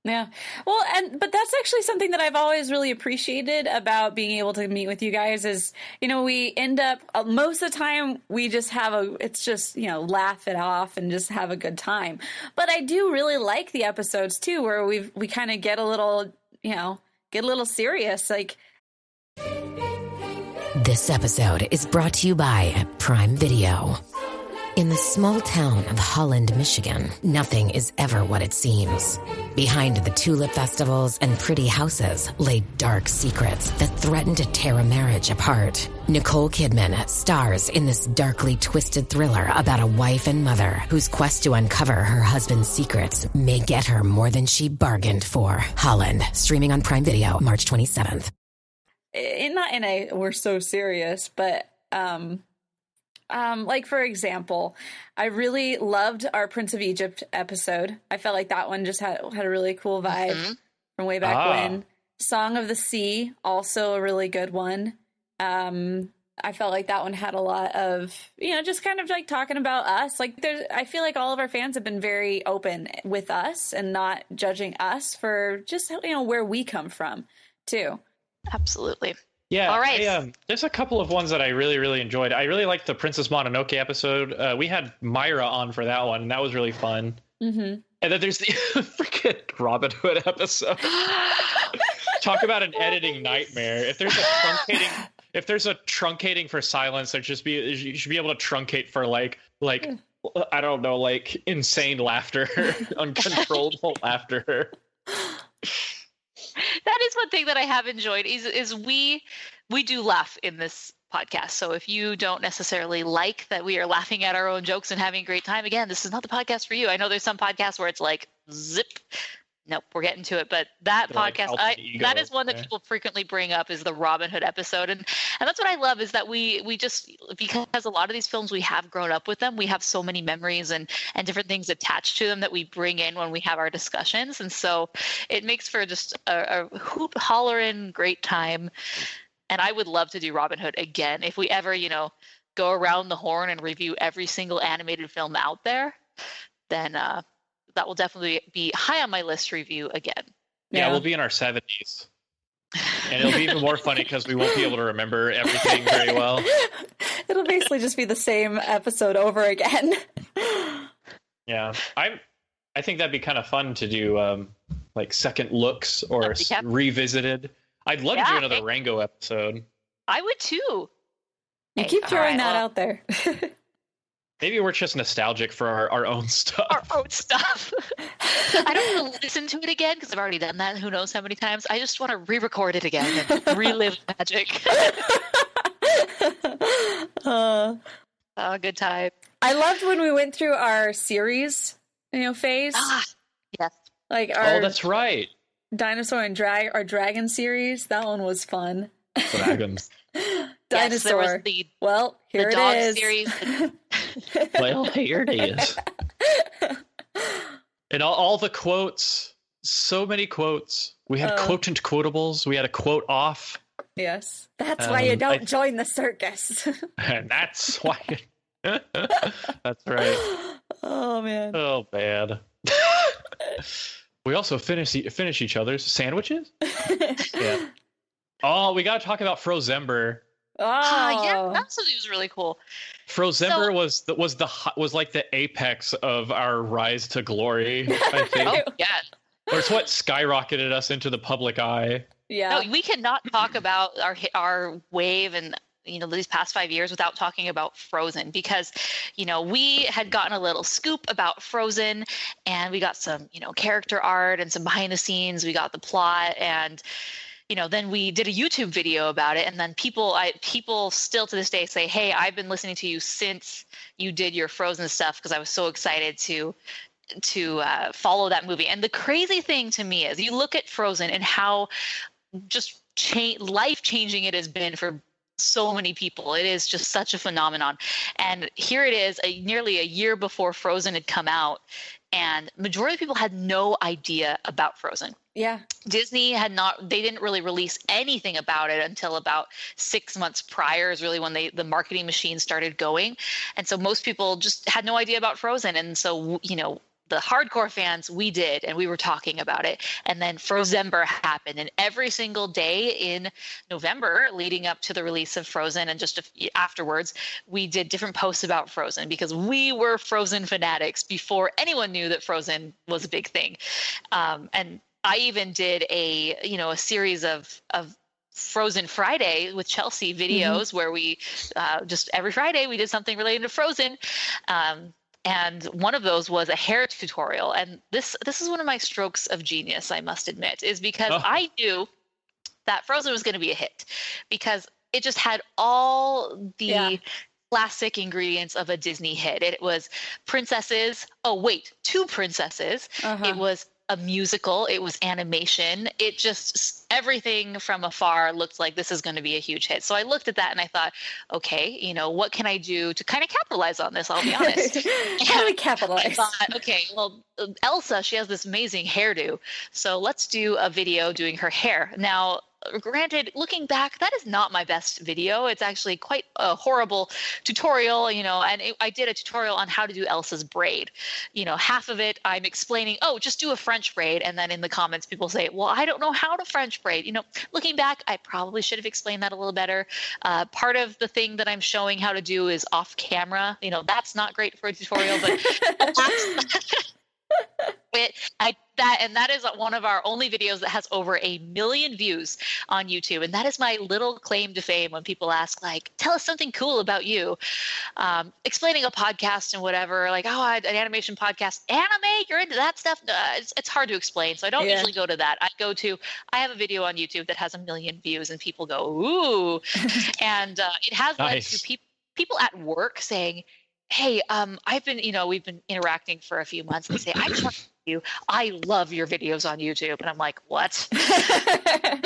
Yeah. Well, but that's actually something that I've always really appreciated about being able to meet with you guys is, we end up most of the time we just laugh it off and just have a good time. But I do really like the episodes too, where we kind of get a little, get a little serious.
This episode is brought to you by Prime Video. In the small town of Holland, Michigan, nothing is ever what it seems. Behind the tulip festivals and pretty houses lay dark secrets that threaten to tear a marriage apart. Nicole Kidman stars in this darkly twisted thriller about a wife and mother whose quest to uncover her husband's secrets may get her more than she bargained for. Holland, streaming on Prime Video March 27th.
Not in a we're so serious, but for example, I really loved our Prince of Egypt episode. I felt like that one just had a really cool vibe from way back when. Song of the Sea, also a really good one. I felt like that one had a lot of, just kind of talking about us. I feel like all of our fans have been very open with us and not judging us for just, where we come from too.
Absolutely.
Yeah.
All right.
There's a couple of ones that I really, really enjoyed. I really liked the Princess Mononoke episode. We had Myra on for that one, and that was really fun.
Mm-hmm.
And then there's the freaking Robin Hood episode. Talk about an editing nightmare. If there's a truncating for silence, you should be able to truncate for like I don't know, like insane laughter, uncontrollable laughter.
That is one thing that I have enjoyed is we do laugh in this podcast. So if you don't necessarily like that we are laughing at our own jokes and having a great time, again, this is not the podcast for you. I know there's some podcasts where it's like zip. Nope, we're getting to it. But that podcast, that is one that people frequently bring up is the Robin Hood episode. And that's what I love is that we just, because a lot of these films, we have grown up with them. We have so many memories and different things attached to them that we bring in when we have our discussions. And so it makes for just a hoop hollering great time. And I would love to do Robin Hood again. If we ever, go around the horn and review every single animated film out there, then that will definitely be high on my list to review again.
Yeah, we'll be in our 70s. And it'll be even more funny because we won't be able to remember everything very well.
It'll basically just be the same episode over again.
Yeah. I think that'd be kind of fun to do like second looks or revisited. I'd love to do another Rango episode.
I would too.
You keep throwing that out there.
Maybe we're just nostalgic for our own stuff.
Our own stuff. I don't want to listen to it again because I've already done that who knows how many times. I just want to re-record it again and relive magic. Good time.
I loved when we went through our series, phase.
Yes.
Like our
that's right.
Dinosaur and our dragon series. That one was fun.
Dragons.
Dinosaur.
Yes,
well, here
the dog
it is.
Series.
Well, here it is. And all the quotes, so many quotes. We had quotient quotables. We had a quote off.
Yes. That's why you don't join the circus.
And that's why. That's right.
Oh, man.
Oh, bad. We also finish each other's sandwiches. Yeah. Oh, we got to talk about Frozember.
Oh,
yeah, that was really cool.
Frozember was like the apex of our rise to glory, I think.
Oh, yeah.
Or it's what skyrocketed us into the public eye.
Yeah.
No, we cannot talk about our wave and these past 5 years without talking about Frozen because, we had gotten a little scoop about Frozen and we got some, character art and some behind the scenes. We got the plot and then we did a YouTube video about it, and then people still to this day say, "Hey, I've been listening to you since you did your Frozen stuff because I was so excited to follow that movie." And the crazy thing to me is, you look at Frozen and how just life-changing it has been for so many people. It is just such a phenomenon. And here it is, nearly a year before Frozen had come out, and majority of people had no idea about Frozen.
Yeah.
Disney they didn't really release anything about it until about 6 months prior is really when the marketing machine started going. And so most people just had no idea about Frozen. And so, the hardcore fans, we did, and we were talking about it. And then Frozember happened, and every single day in November leading up to the release of Frozen and just afterwards, we did different posts about Frozen because we were Frozen fanatics before anyone knew that Frozen was a big thing. And I even did a series of Frozen Friday with Chelsea videos where we just every Friday we did something related to Frozen. And one of those was a hair tutorial. And this is one of my strokes of genius, I must admit, is because I knew that Frozen was going to be a hit because it just had all the classic ingredients of a Disney hit. It was princesses. Oh, wait, 2 princesses. It was a musical. It was animation. It just, everything from afar looked like this is going to be a huge hit. So I looked at that and I thought, okay, what can I do to kind of capitalize on this? I'll be honest.
How do we capitalize?
I thought, okay, well, Elsa, she has this amazing hairdo. So let's do a video doing her hair. Now, granted, looking back, that is not my best video. It's actually quite a horrible tutorial, you know, and I did a tutorial on how to do Elsa's braid. You know, half of it I'm explaining, oh, just do a French braid. And then in the comments, people say, well, I don't know how to French braid. You know, looking back, I probably should have explained that a little better. Part of the thing that I'm showing how to do is off camera. You know, that's not great for a tutorial, but that is one of our only videos that has over 1 million views on YouTube. And that is my little claim to fame when people ask, like, tell us something cool about you. Explaining a podcast and whatever, like, oh, an animation podcast, anime, you're into that stuff. It's hard to explain. So I don't usually go to that. I have a video on YouTube that has 1 million views and people go, ooh. And it has led to people at work saying, hey, we've been interacting for a few months. They say, I'm trying you. I love your videos on YouTube. And I'm like, what? Good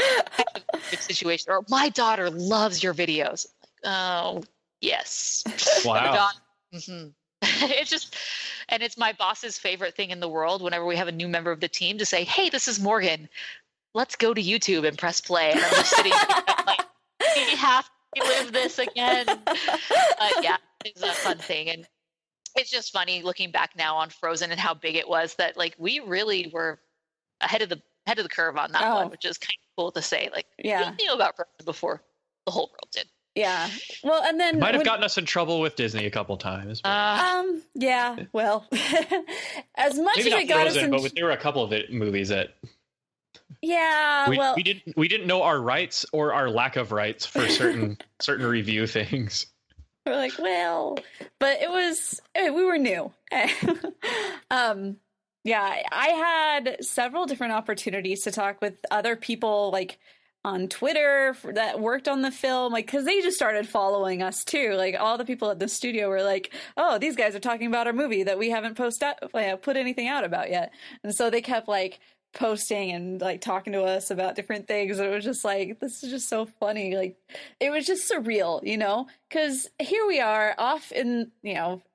situation. Or my daughter loves your videos. Like, oh, yes.
Wow.
It's my boss's favorite thing in the world whenever we have a new member of the team to say, hey, this is Morgan. Let's go to YouTube and press play. And I'm just sitting there, I'm like, we have to live this again. Yeah, it's a fun thing. And it's just funny looking back now on Frozen and how big it was that, like, we really were ahead of the curve on that one, which is kind of cool to say. Like, we knew about Frozen before the whole world did.
Yeah. Well, and then
might have gotten us in trouble with Disney a couple times.
Yeah. Well, as much
maybe
as it got
Frozen,
us,
but there were a couple of movies that.
Yeah.
We didn't know our rights or our lack of rights for certain review things.
We're like, well, but we were new. Yeah, I had several different opportunities to talk with other people, like on Twitter that worked on the film, like, because they just started following us too. Like, all the people at the studio were like, oh, these guys are talking about our movie that we haven't put anything out about yet. And so they kept like posting and like talking to us about different things. And it was just like, this is just so funny. Like, it was just surreal, you know, because here we are off in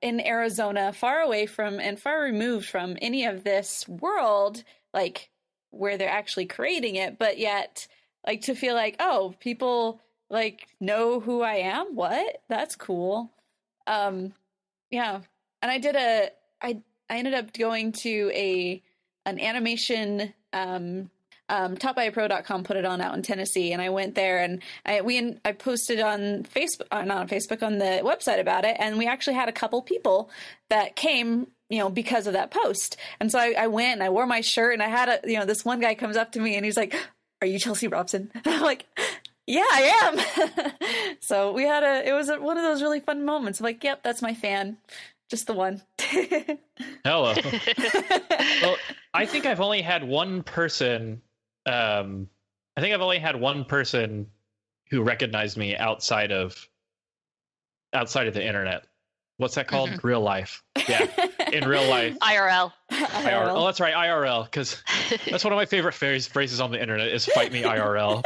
Arizona, far away from and far removed from any of this world, like where they're actually creating it. But yet, like, to feel like, oh, people like know who I am. What? That's cool. Yeah. And I ended up going to an animation, topbyapro.com put it on out in Tennessee. And I went there and I posted on Facebook, not on Facebook, on the website about it. And we actually had a couple people that came, because of that post. And so I went and I wore my shirt and I had this one guy comes up to me and he's like, are you Chelsea Robson? And I'm like, yeah, I am. So it was one of those really fun moments. I'm like, yep, that's my fan. Just the one.
Hello. Well, I think I've only had one person. Who recognized me outside of the internet. What's that called? Mm-hmm. Real life. Yeah, in real life.
IRL.
Oh, that's right, IRL. Because that's one of my favorite phrases on the internet is "fight me IRL."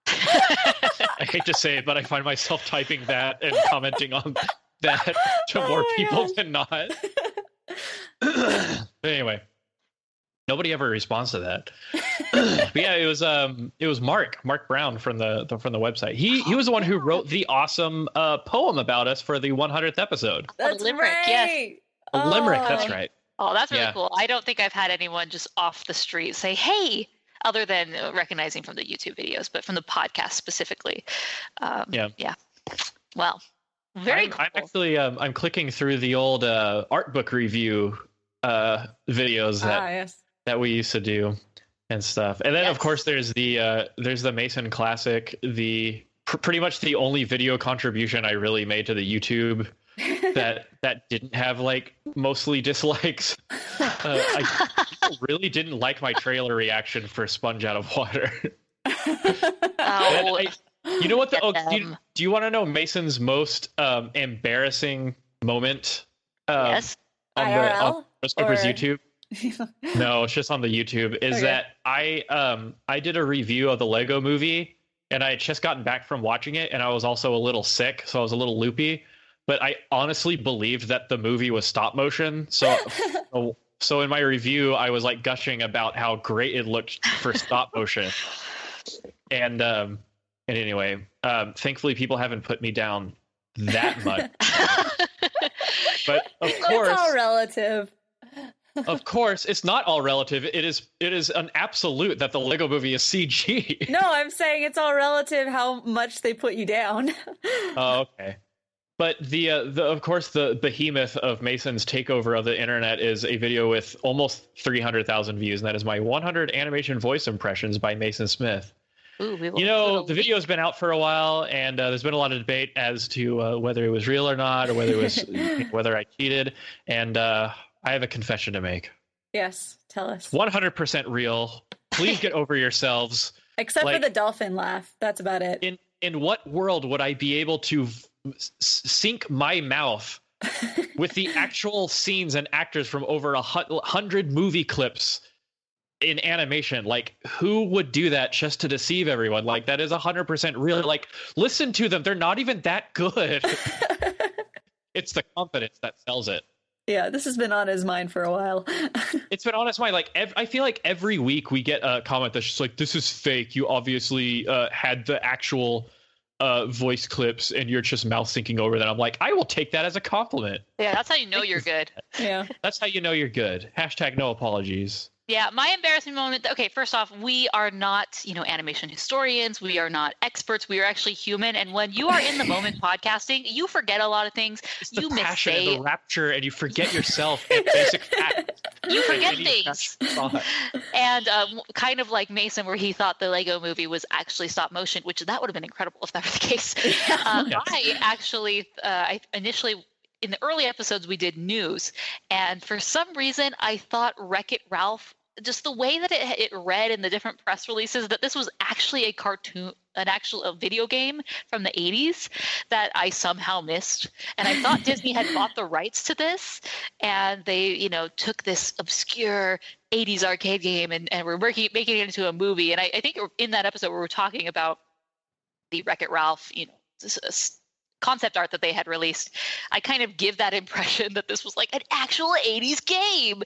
I hate to say it, but I find myself typing that and commenting on that to more people than not. But anyway, nobody ever responds to that. But yeah, it was Mark Brown from the website. He was the one who wrote the awesome poem about us for the 100th episode.
That's
limerick,
right.
yes.
Limerick, that's right.
Oh, that's really cool. I don't think I've had anyone just off the street say, hey, other than recognizing from the YouTube videos, but from the podcast specifically. Yeah. Well, very cool.
I'm actually I'm clicking through the old art book review videos that we used to do and stuff. And then of course there's the Mason Classic, pretty much the only video contribution I really made to the YouTube that didn't have like mostly dislikes. I really didn't like my trailer reaction for Sponge Out of Water. You know what? Do you want to know Mason's most embarrassing moment?
Yes.
On Rotoscopers YouTube. No, it's just on the YouTube. That I did a review of the Lego Movie, and I had just gotten back from watching it, and I was also a little sick, so I was a little loopy. But I honestly believed that the movie was stop motion. So in my review, I was like gushing about how great it looked for stop motion. And anyway, thankfully people haven't put me down that much. But of course,
it's all relative.
Of course, it's not all relative. It is an absolute that the Lego Movie is CG.
No, I'm saying it's all relative how much they put you down.
Oh, okay. But the of course the behemoth of Mason's takeover of the internet is a video with almost 300,000 views, and that is my 100 animation voice impressions by Mason Smith.
Ooh,
the video's been out for a while, and there's been a lot of debate as to whether it was real or not, or whether it was whether I cheated. And I have a confession to make.
Yes, tell us.
100% real. Please get over yourselves.
Except for the dolphin laugh. That's about it.
In what world would I be able to sync my mouth with the actual scenes and actors from over 100 movie clips in animation? Like, who would do that just to deceive everyone? Like, that is 100% real. Like, listen to them. They're not even that good. It's the confidence that sells it.
Yeah, this has been on his mind for a while.
It's been on his mind. Like, I feel like every week we get a comment that's just like, this is fake. You obviously had the actual voice clips and you're just mouth syncing over that. I'm like, I will take that as a compliment.
Yeah, that's how you know you're good.
Yeah.
That's how you know you're good. # no apologies.
Yeah, my embarrassing moment. Okay, first off, we are not, animation historians. We are not experts. We are actually human. And when you are in the moment podcasting, you forget a lot of things.
It's the passion and the rapture, and you forget yourself and basic facts.
You forget things. And kind of like Mason, where he thought the Lego Movie was actually stop motion, which that would have been incredible if that were the case. I actually, initially, in the early episodes, we did news. And for some reason, I thought Wreck-It Ralph, just the way that it read in the different press releases, that this was actually a cartoon, a video game from the 80s that I somehow missed. And I thought Disney had bought the rights to this. And they, took this obscure 80s arcade game and were making it into a movie. And I think in that episode, we were talking about the Wreck-It Ralph, concept art that they had released. I kind of give that impression that this was like an actual 80s game.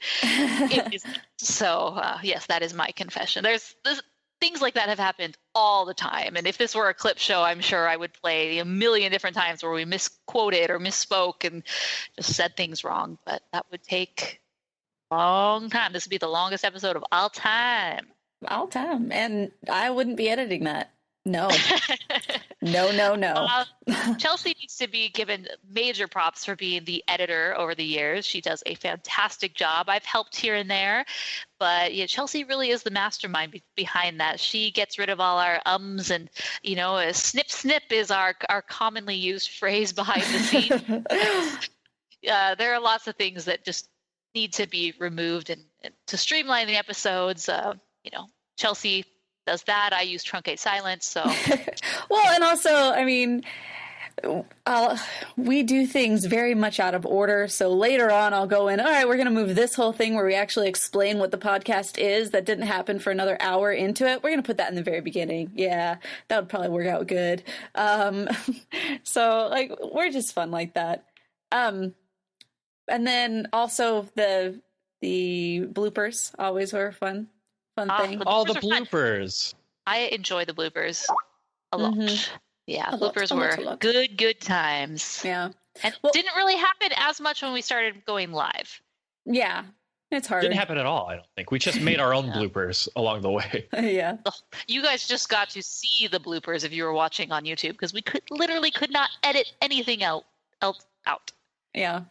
Yes, that is my confession. There's things like that have happened all the time. And if this were a clip show, I'm sure I would play a million different times where we misquoted or misspoke and just said things wrong. But that would take a long time. This would be the longest episode of all time.
All time. And I wouldn't be editing that. No. No.
Chelsea needs to be given major props for being the editor over the years. She does a fantastic job. I've helped here and there, but Chelsea really is the mastermind behind that. She gets rid of all our ums and, snip snip is our commonly used phrase behind the scenes. There are lots of things that just need to be removed and to streamline the episodes. Chelsea does that. I use Truncate silence. So,
well, and also, we do things very much out of order. So later on, I'll go in. All right, we're going to move this whole thing where we actually explain what the podcast is. That didn't happen for another hour into it. We're going to put that in the very beginning. Yeah, that would probably work out good. So we're just fun like that. And then also the bloopers always were fun thing.
All the bloopers.
I enjoy the bloopers a lot. Mm-hmm. Yeah, bloopers were good times.
Yeah.
And didn't really happen as much when we started going live.
Yeah. It's hard.
Didn't happen at all, I don't think. We just made our own bloopers along the way.
Yeah.
You guys just got to see the bloopers if you were watching on YouTube, because we could not edit anything else out.
Yeah.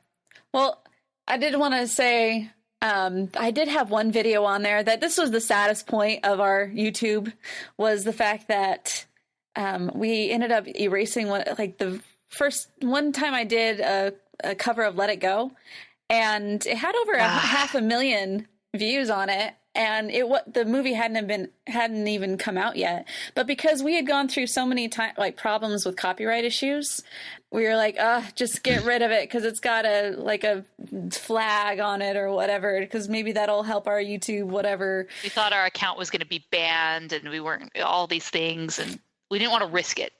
Well, I did want to say I did have one video on there that this was the saddest point of our YouTube, was the fact that we ended up erasing the first one time I did a cover of Let It Go, and it had over 500,000 views on it, and the movie hadn't even come out yet. But because we had gone through so many problems with copyright issues, we were like, just get rid of it because it's got a flag on it or whatever, because maybe that'll help our YouTube whatever.
We thought our account was going to be banned, and we weren't, all these things, and we didn't want to risk it.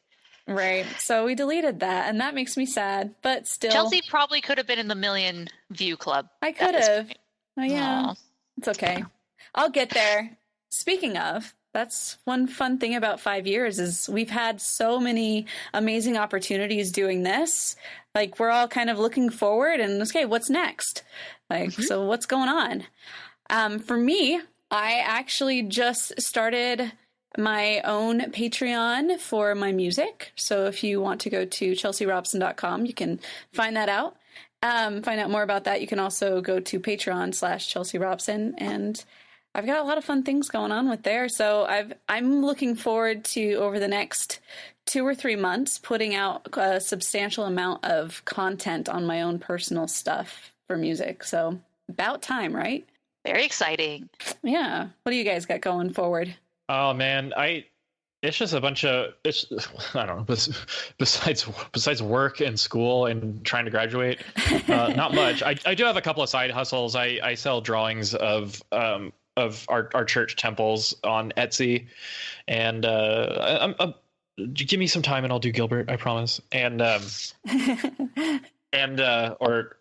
Right. So we deleted that, and that makes me sad, but still.
Chelsea probably could have been in the 1 million view club.
I could have. Oh, yeah. Aww. It's okay. I'll get there. Speaking of, That's one fun thing about 5 years is we've had so many amazing opportunities doing this. Like, we're all kind of looking forward and, okay, what's next? Like, so what's going on? For me, I actually just started my own Patreon for my music. So if you want to go to chelsearobson.com, you can find that out. Find out more about that. You can also go to Patreon/Chelsea Robson, and I've got a lot of fun things going on with there. So I'm looking forward to, over the next 2 or 3 months, putting out a substantial amount of content on my own personal stuff for music. So about time, right?
Very exciting.
Yeah. What do you guys got going forward?
Oh man, it's just a bunch of, I don't know, besides work and school and trying to graduate, not much. I do have a couple of side hustles. I sell drawings of our church temples on Etsy, and give me some time and I'll do Gilbert, I promise. And or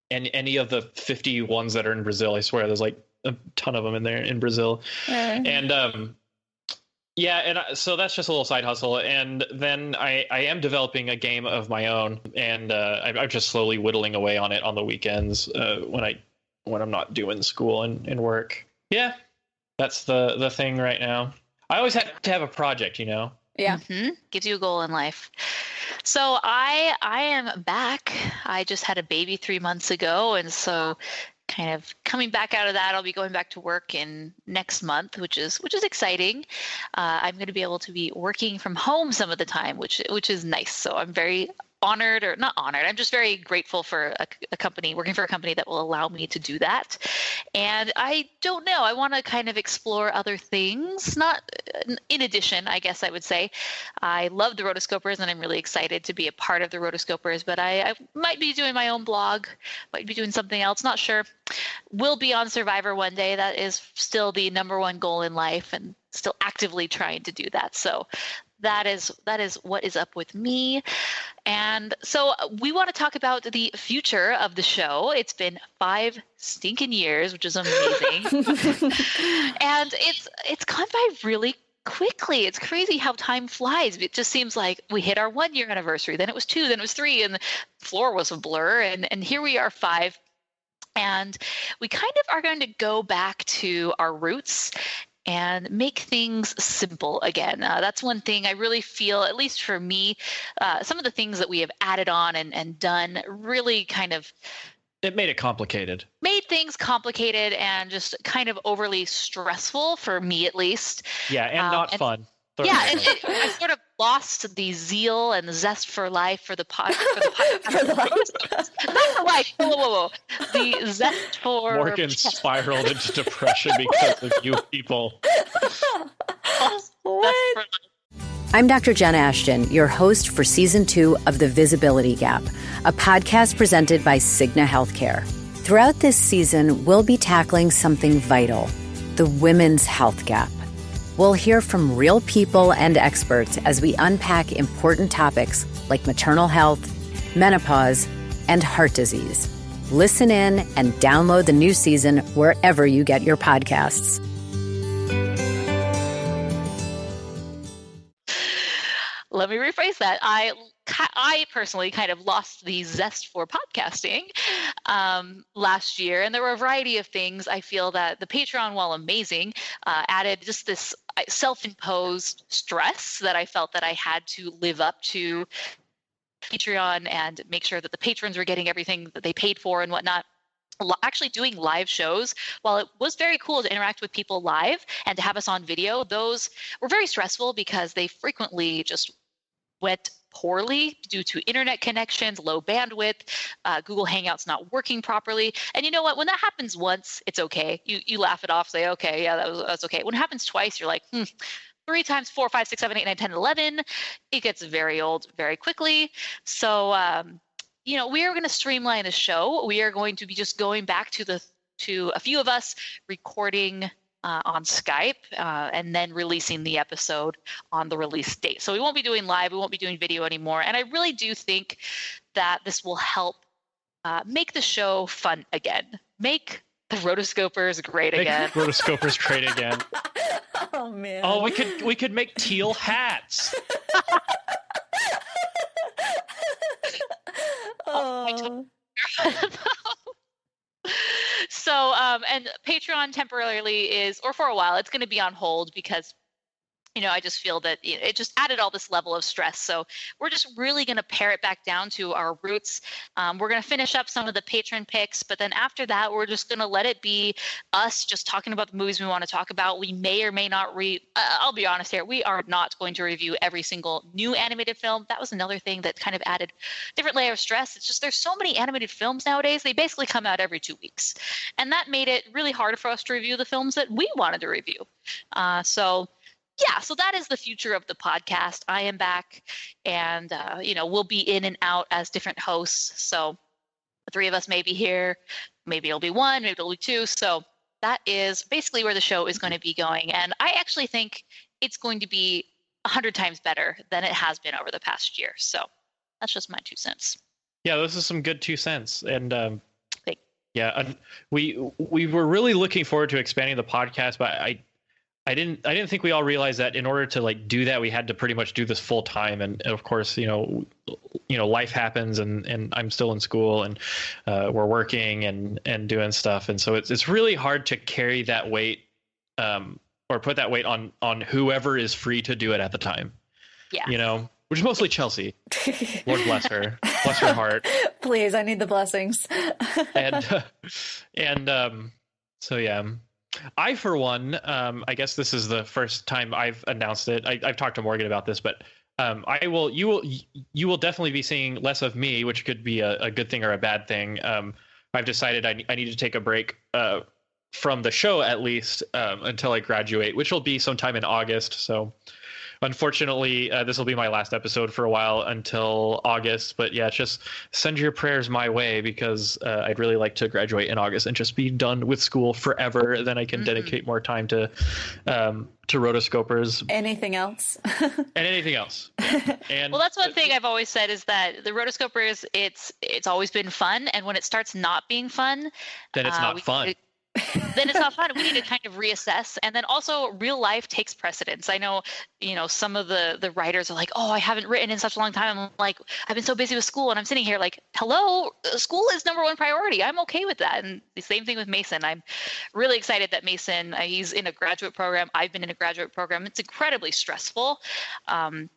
any of the 50 ones that are in Brazil, I swear there's like a ton of them in there in Brazil. And yeah, and so that's just a little side hustle. And then I am developing a game of my own, and I'm just slowly whittling away on it on the weekends when I'm not doing school and work. Yeah, that's the thing right now. I always have to have a project, you know?
Yeah.
Gives you a goal in life. So I am back. I just had a baby 3 months ago, and so kind of coming back out of that, I'll be going back to work in next month, which is exciting. I'm going to be able to be working from home some of the time, which is nice. So I'm very honored, or not honored, I'm just very grateful for a company, working for a company that will allow me to do that. And I don't know, I want to kind of explore other things, not in addition, I guess I would say. I love the Rotoscopers, and I'm really excited to be a part of the Rotoscopers, but I might be doing my own blog, might be doing something else, not sure. Will be on Survivor one day. That is still the number one goal in life, and still actively trying to do that. So that is what is up with me. And so we want to talk about the future of the show. It's been 5 stinking years, which is amazing. And it's gone by really quickly. It's crazy how time flies. It just seems like we hit our 1 year anniversary, then it was 2, then it was 3, and the floor was a blur. And here we are 5. And we kind of are going to go back to our roots and make things simple again. That's one thing I really feel, at least for me, some of the things that we have added on and done really kind of...
It made it complicated.
Made things complicated and just kind of overly stressful, for me at least.
Yeah, and not fun.
Yeah, and I sort of lost the zeal and the zest for life for the podcast. Not for life. Whoa. The zest for...
Morgan spiraled into depression because of you people.
What?
I'm Dr. Jen Ashton, your host for Season 2 of The Visibility Gap, a podcast presented by Cigna Healthcare. Throughout this season, we'll be tackling something vital, the women's health gap. We'll hear from real people and experts as we unpack important topics like maternal health, menopause, and heart disease. Listen in and download the new season wherever you get your podcasts.
Let me rephrase that. I personally kind of lost the zest for podcasting last year, and there were a variety of things. I feel that the Patreon, while amazing, added just this self-imposed stress that I felt that I had to live up to Patreon and make sure that the patrons were getting everything that they paid for and whatnot. Actually doing live shows, while it was very cool to interact with people live and to have us on video, those were very stressful because they frequently just went poorly due to internet connections, low bandwidth, Google Hangouts not working properly. And you know what? When that happens once, it's okay. You laugh it off, say, okay, yeah, that's okay. When it happens twice, you're like, 3 times 4, 5, 6, 7, 8, 9, 10, 11. It gets very old very quickly. So, we are going to streamline the show. We are going to be just going back to a few of us recording on Skype and then releasing the episode on the release date. So we won't be doing live. We won't be doing video anymore. And I really do think that this will help make the show fun again. Make the Rotoscopers great again.
Make Rotoscopers great again.
Oh man.
Oh, we could make teal hats.
Oh.
So, and Patreon temporarily is, or for a while, it's going to be on hold because, I just feel that it just added all this level of stress. So we're just really going to pare it back down to our roots. We're going to finish up some of the patron picks, but then after that, we're just going to let it be us just talking about the movies we want to talk about. We may or may not I'll be honest here. We are not going to review every single new animated film. That was another thing that kind of added a different layer of stress. It's just, there's so many animated films nowadays. They basically come out every 2 weeks. And that made it really hard for us to review the films that we wanted to review. So that is the future of the podcast. I am back, and we'll be in and out as different hosts. So the three of us may be here. Maybe it'll be one, maybe it'll be two. So that is basically where the show is going to be going. And I actually think it's going to be 100 times better than it has been over the past year. So that's just my 2 cents.
Yeah, this is some good 2 cents. And we were really looking forward to expanding the podcast, but I didn't think we all realized that in order to do that, we had to pretty much do this full time. And of course, life happens, and I'm still in school, and we're working and doing stuff. And so it's really hard to carry that weight, or put that weight on whoever is free to do it at the time.
Yeah.
Which is mostly Chelsea. Lord bless her. Bless her heart.
Please, I need the blessings.
So yeah. I, for one, I guess this is the first time I've announced it. I've talked to Morgan about this, but you will definitely be seeing less of me, which could be a good thing or a bad thing. I've decided I need to take a break from the show, at least until I graduate, which will be sometime in August. So unfortunately, this will be my last episode for a while until August. But yeah, just send your prayers my way, because I'd really like to graduate in August and just be done with school forever. Then I can dedicate more time to Rotoscopers.
Anything else?
And anything else. And
well, that's one thing I've always said, is that the Rotoscopers, it's always been fun, and when it starts not being fun,
then it's not fun.
Then it's not fun. We need to kind of reassess. And then also, real life takes precedence. I know, some of the writers are like, oh, I haven't written in such a long time. I'm like, I've been so busy with school, and I'm sitting here like, hello, school is number one priority. I'm okay with that. And the same thing with Mason. I'm really excited that Mason, he's in a graduate program. I've been in a graduate program. It's incredibly stressful. And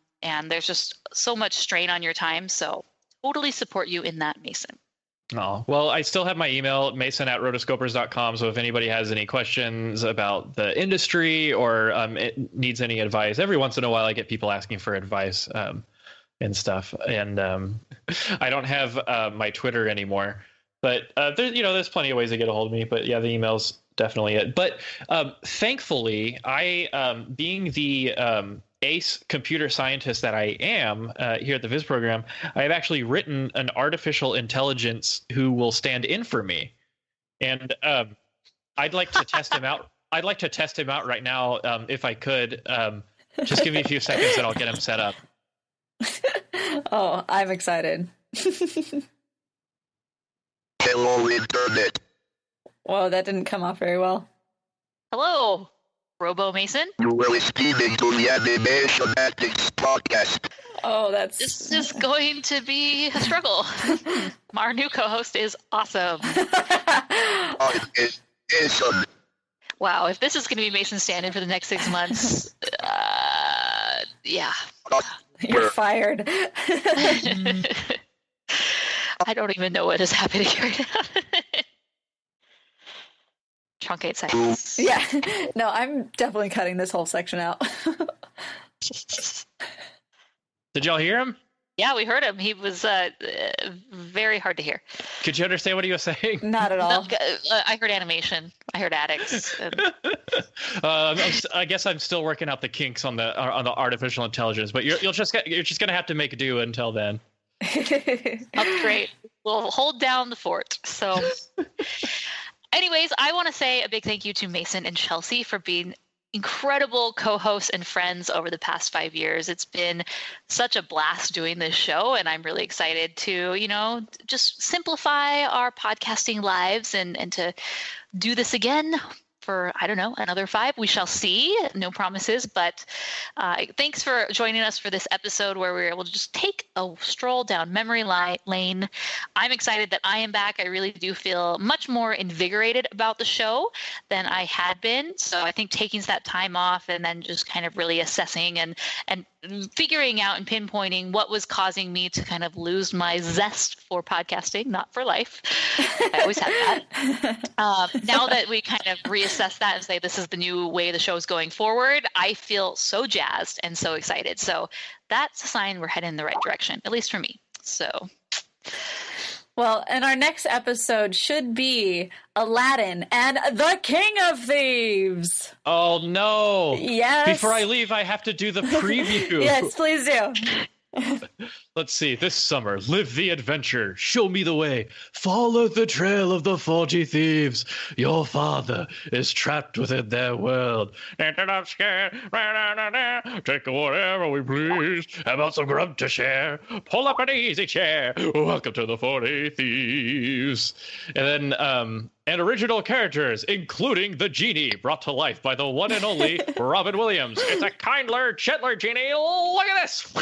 there's just so much strain on your time. So totally support you in that, Mason.
Oh, well, I still have my email, mason@rotoscopers.com. So if anybody has any questions about the industry or it needs any advice, every once in a while I get people asking for advice and stuff. And I don't have my Twitter anymore, but there's plenty of ways to get a hold of me. But yeah, the email's definitely it. But thankfully, I being the ace computer scientist that I am here at the Viz program, I have actually written an artificial intelligence who will stand in for me. And I'd like to test him out. I'd like to test him out right now, if I could. Just give me a few seconds and I'll get him set up.
Oh, I'm excited.
Hello, Internet.
Whoa, that didn't come off very well.
Hello, Robo Mason.
You were listening to the Animation Ethics Podcast.
Oh,
This is going to be a struggle. Our new co-host is awesome.
Awesome.
Wow, if this is going to be Mason stand-in for the next 6 months, yeah.
You're fired.
I don't even know what is happening right now. Truncate silence.
Yeah. No, I'm definitely cutting this whole section out.
Did y'all hear him?
Yeah, we heard him. He was very hard to hear.
Could you understand what he was saying?
Not at all.
I heard animation. I heard addicts.
I guess I'm still working out the kinks on the artificial intelligence, but you're just gonna have to make do until then.
That's great. We'll hold down the fort. So, anyways, I want to say a big thank you to Mason and Chelsea for being incredible co-hosts and friends over the past 5 years. It's been such a blast doing this show, and I'm really excited to, just simplify our podcasting lives and to do this again for, I don't know, another 5. We shall see. No promises, but thanks for joining us for this episode where we were able to just take a stroll down memory lane. I'm excited that I am back. I really do feel much more invigorated about the show than I had been. So I think taking that time off and then just kind of really assessing and figuring out and pinpointing what was causing me to kind of lose my zest for podcasting, not for life. I always had that. Now that we kind of reassess that and say this is the new way the show is going forward, I feel so jazzed and so excited. So that's a sign we're heading in the right direction, at least for me. So...
Well, and our next episode should be Aladdin and the King of Thieves.
Oh, no.
Yes.
Before I leave, I have to do the preview.
Yes, please do.
Let's see. This summer, live the adventure. Show me the way. Follow the trail of the 40 thieves. Your father is trapped within their world. I'm scared. Take whatever we please. How about some grub to share? Pull up an easy chair. Welcome to the 40 thieves. And then, and original characters, including the genie, brought to life by the one and only Robin Williams. It's a kindler, gentler genie. Look at this.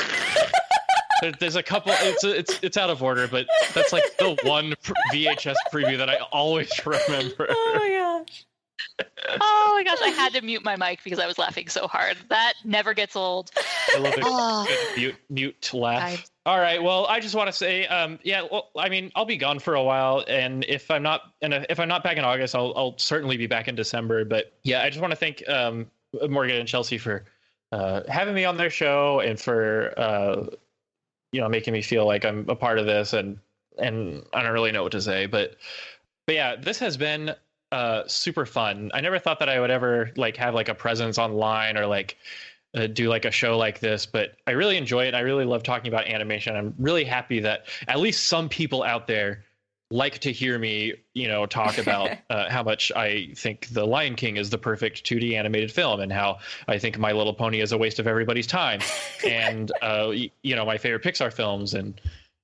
There's a couple. It's out of order, but that's like the one VHS preview that I always remember.
Oh my gosh.
Oh my gosh, I had to mute my mic because I was laughing so hard. That never gets old.
I love it. Mute laugh. All right. Well, I just want to say, yeah. Well, I mean, I'll be gone for a while, and if I'm not back in August, I'll certainly be back in December. But yeah, I just want to thank Morgan and Chelsea for having me on their show and for making me feel like I'm a part of this, and I don't really know what to say, but yeah, this has been super fun. I never thought that I would ever have a presence online or do a show like this, but I really enjoy it. I really love talking about animation. I'm really happy that at least some people out there like to hear me, talk about how much I think The Lion King is the perfect 2D animated film, and how I think My Little Pony is a waste of everybody's time, and my favorite Pixar films, and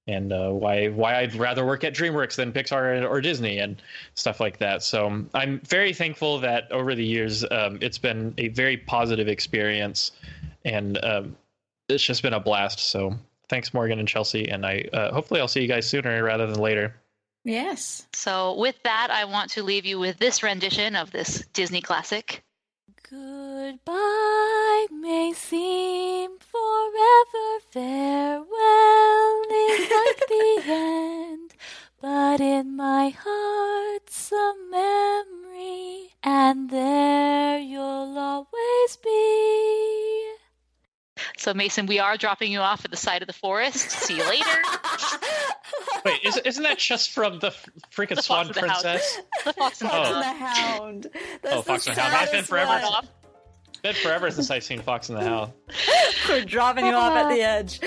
why I'd rather work at DreamWorks than Pixar or Disney and stuff like that. So I'm very thankful that over the years it's been a very positive experience, and it's just been a blast. So thanks, Morgan and Chelsea, and I hopefully I'll see you guys sooner rather than later.
Yes.
So with that, I want to leave you with this rendition of this Disney classic.
Goodbye may seem forever, farewell is like the end, but in my heart's a memory, and there you'll always be.
So Mason, we are dropping you off at the side of the forest. See you later.
Wait, isn't that just from the freaking Swan Princess?
The Fox and
the Hound. That's
Fox and the Hound. It's been forever. Been forever since I've seen Fox and the Hound.
We're dropping you off at the edge.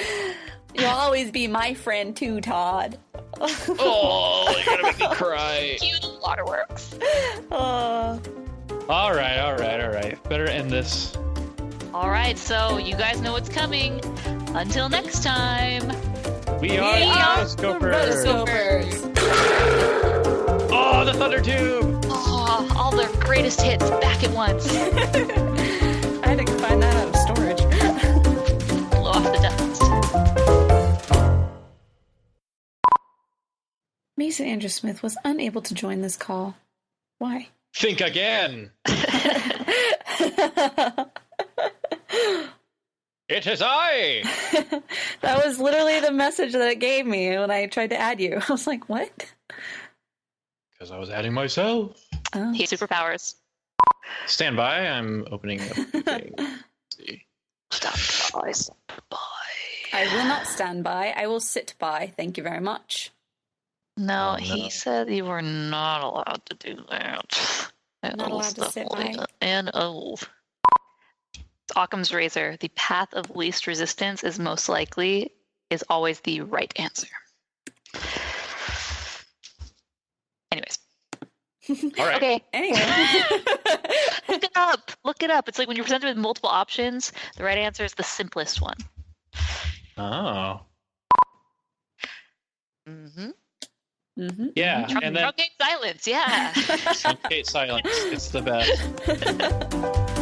You'll always be my friend too, Todd.
Oh, you're gonna make me cry.
Cute waterworks.
All right. Better end this.
All right, so you guys know what's coming. Until next time.
We are Rotoscopers. Oh, the Thunder Tube.
Oh, all the greatest hits back at once.
I had to find that out of storage.
Blow off the dust.
Mason Andrew Smith was unable to join this call. Why?
Think again. It is I!
That was literally the message that it gave me when I tried to add you. I was like, what?
Because I was adding myself.
Oh.
He has superpowers.
Stand by. I'm opening up the thing. See.
Stand by.
I will not stand by. I will sit by. Thank you very much.
No, he said you were not allowed to do that.
Not allowed to sit by.
And Occam's razor, the path of least resistance is always the right answer. Anyways.
All right.
Okay.
Anyway.
Look it up. It's like when you're presented with multiple options, the right answer is the simplest one.
Oh.
Mm-hmm.
Mm-hmm.
Yeah, and then
Truncate silence. Yeah.
Truncate silence. It's the best.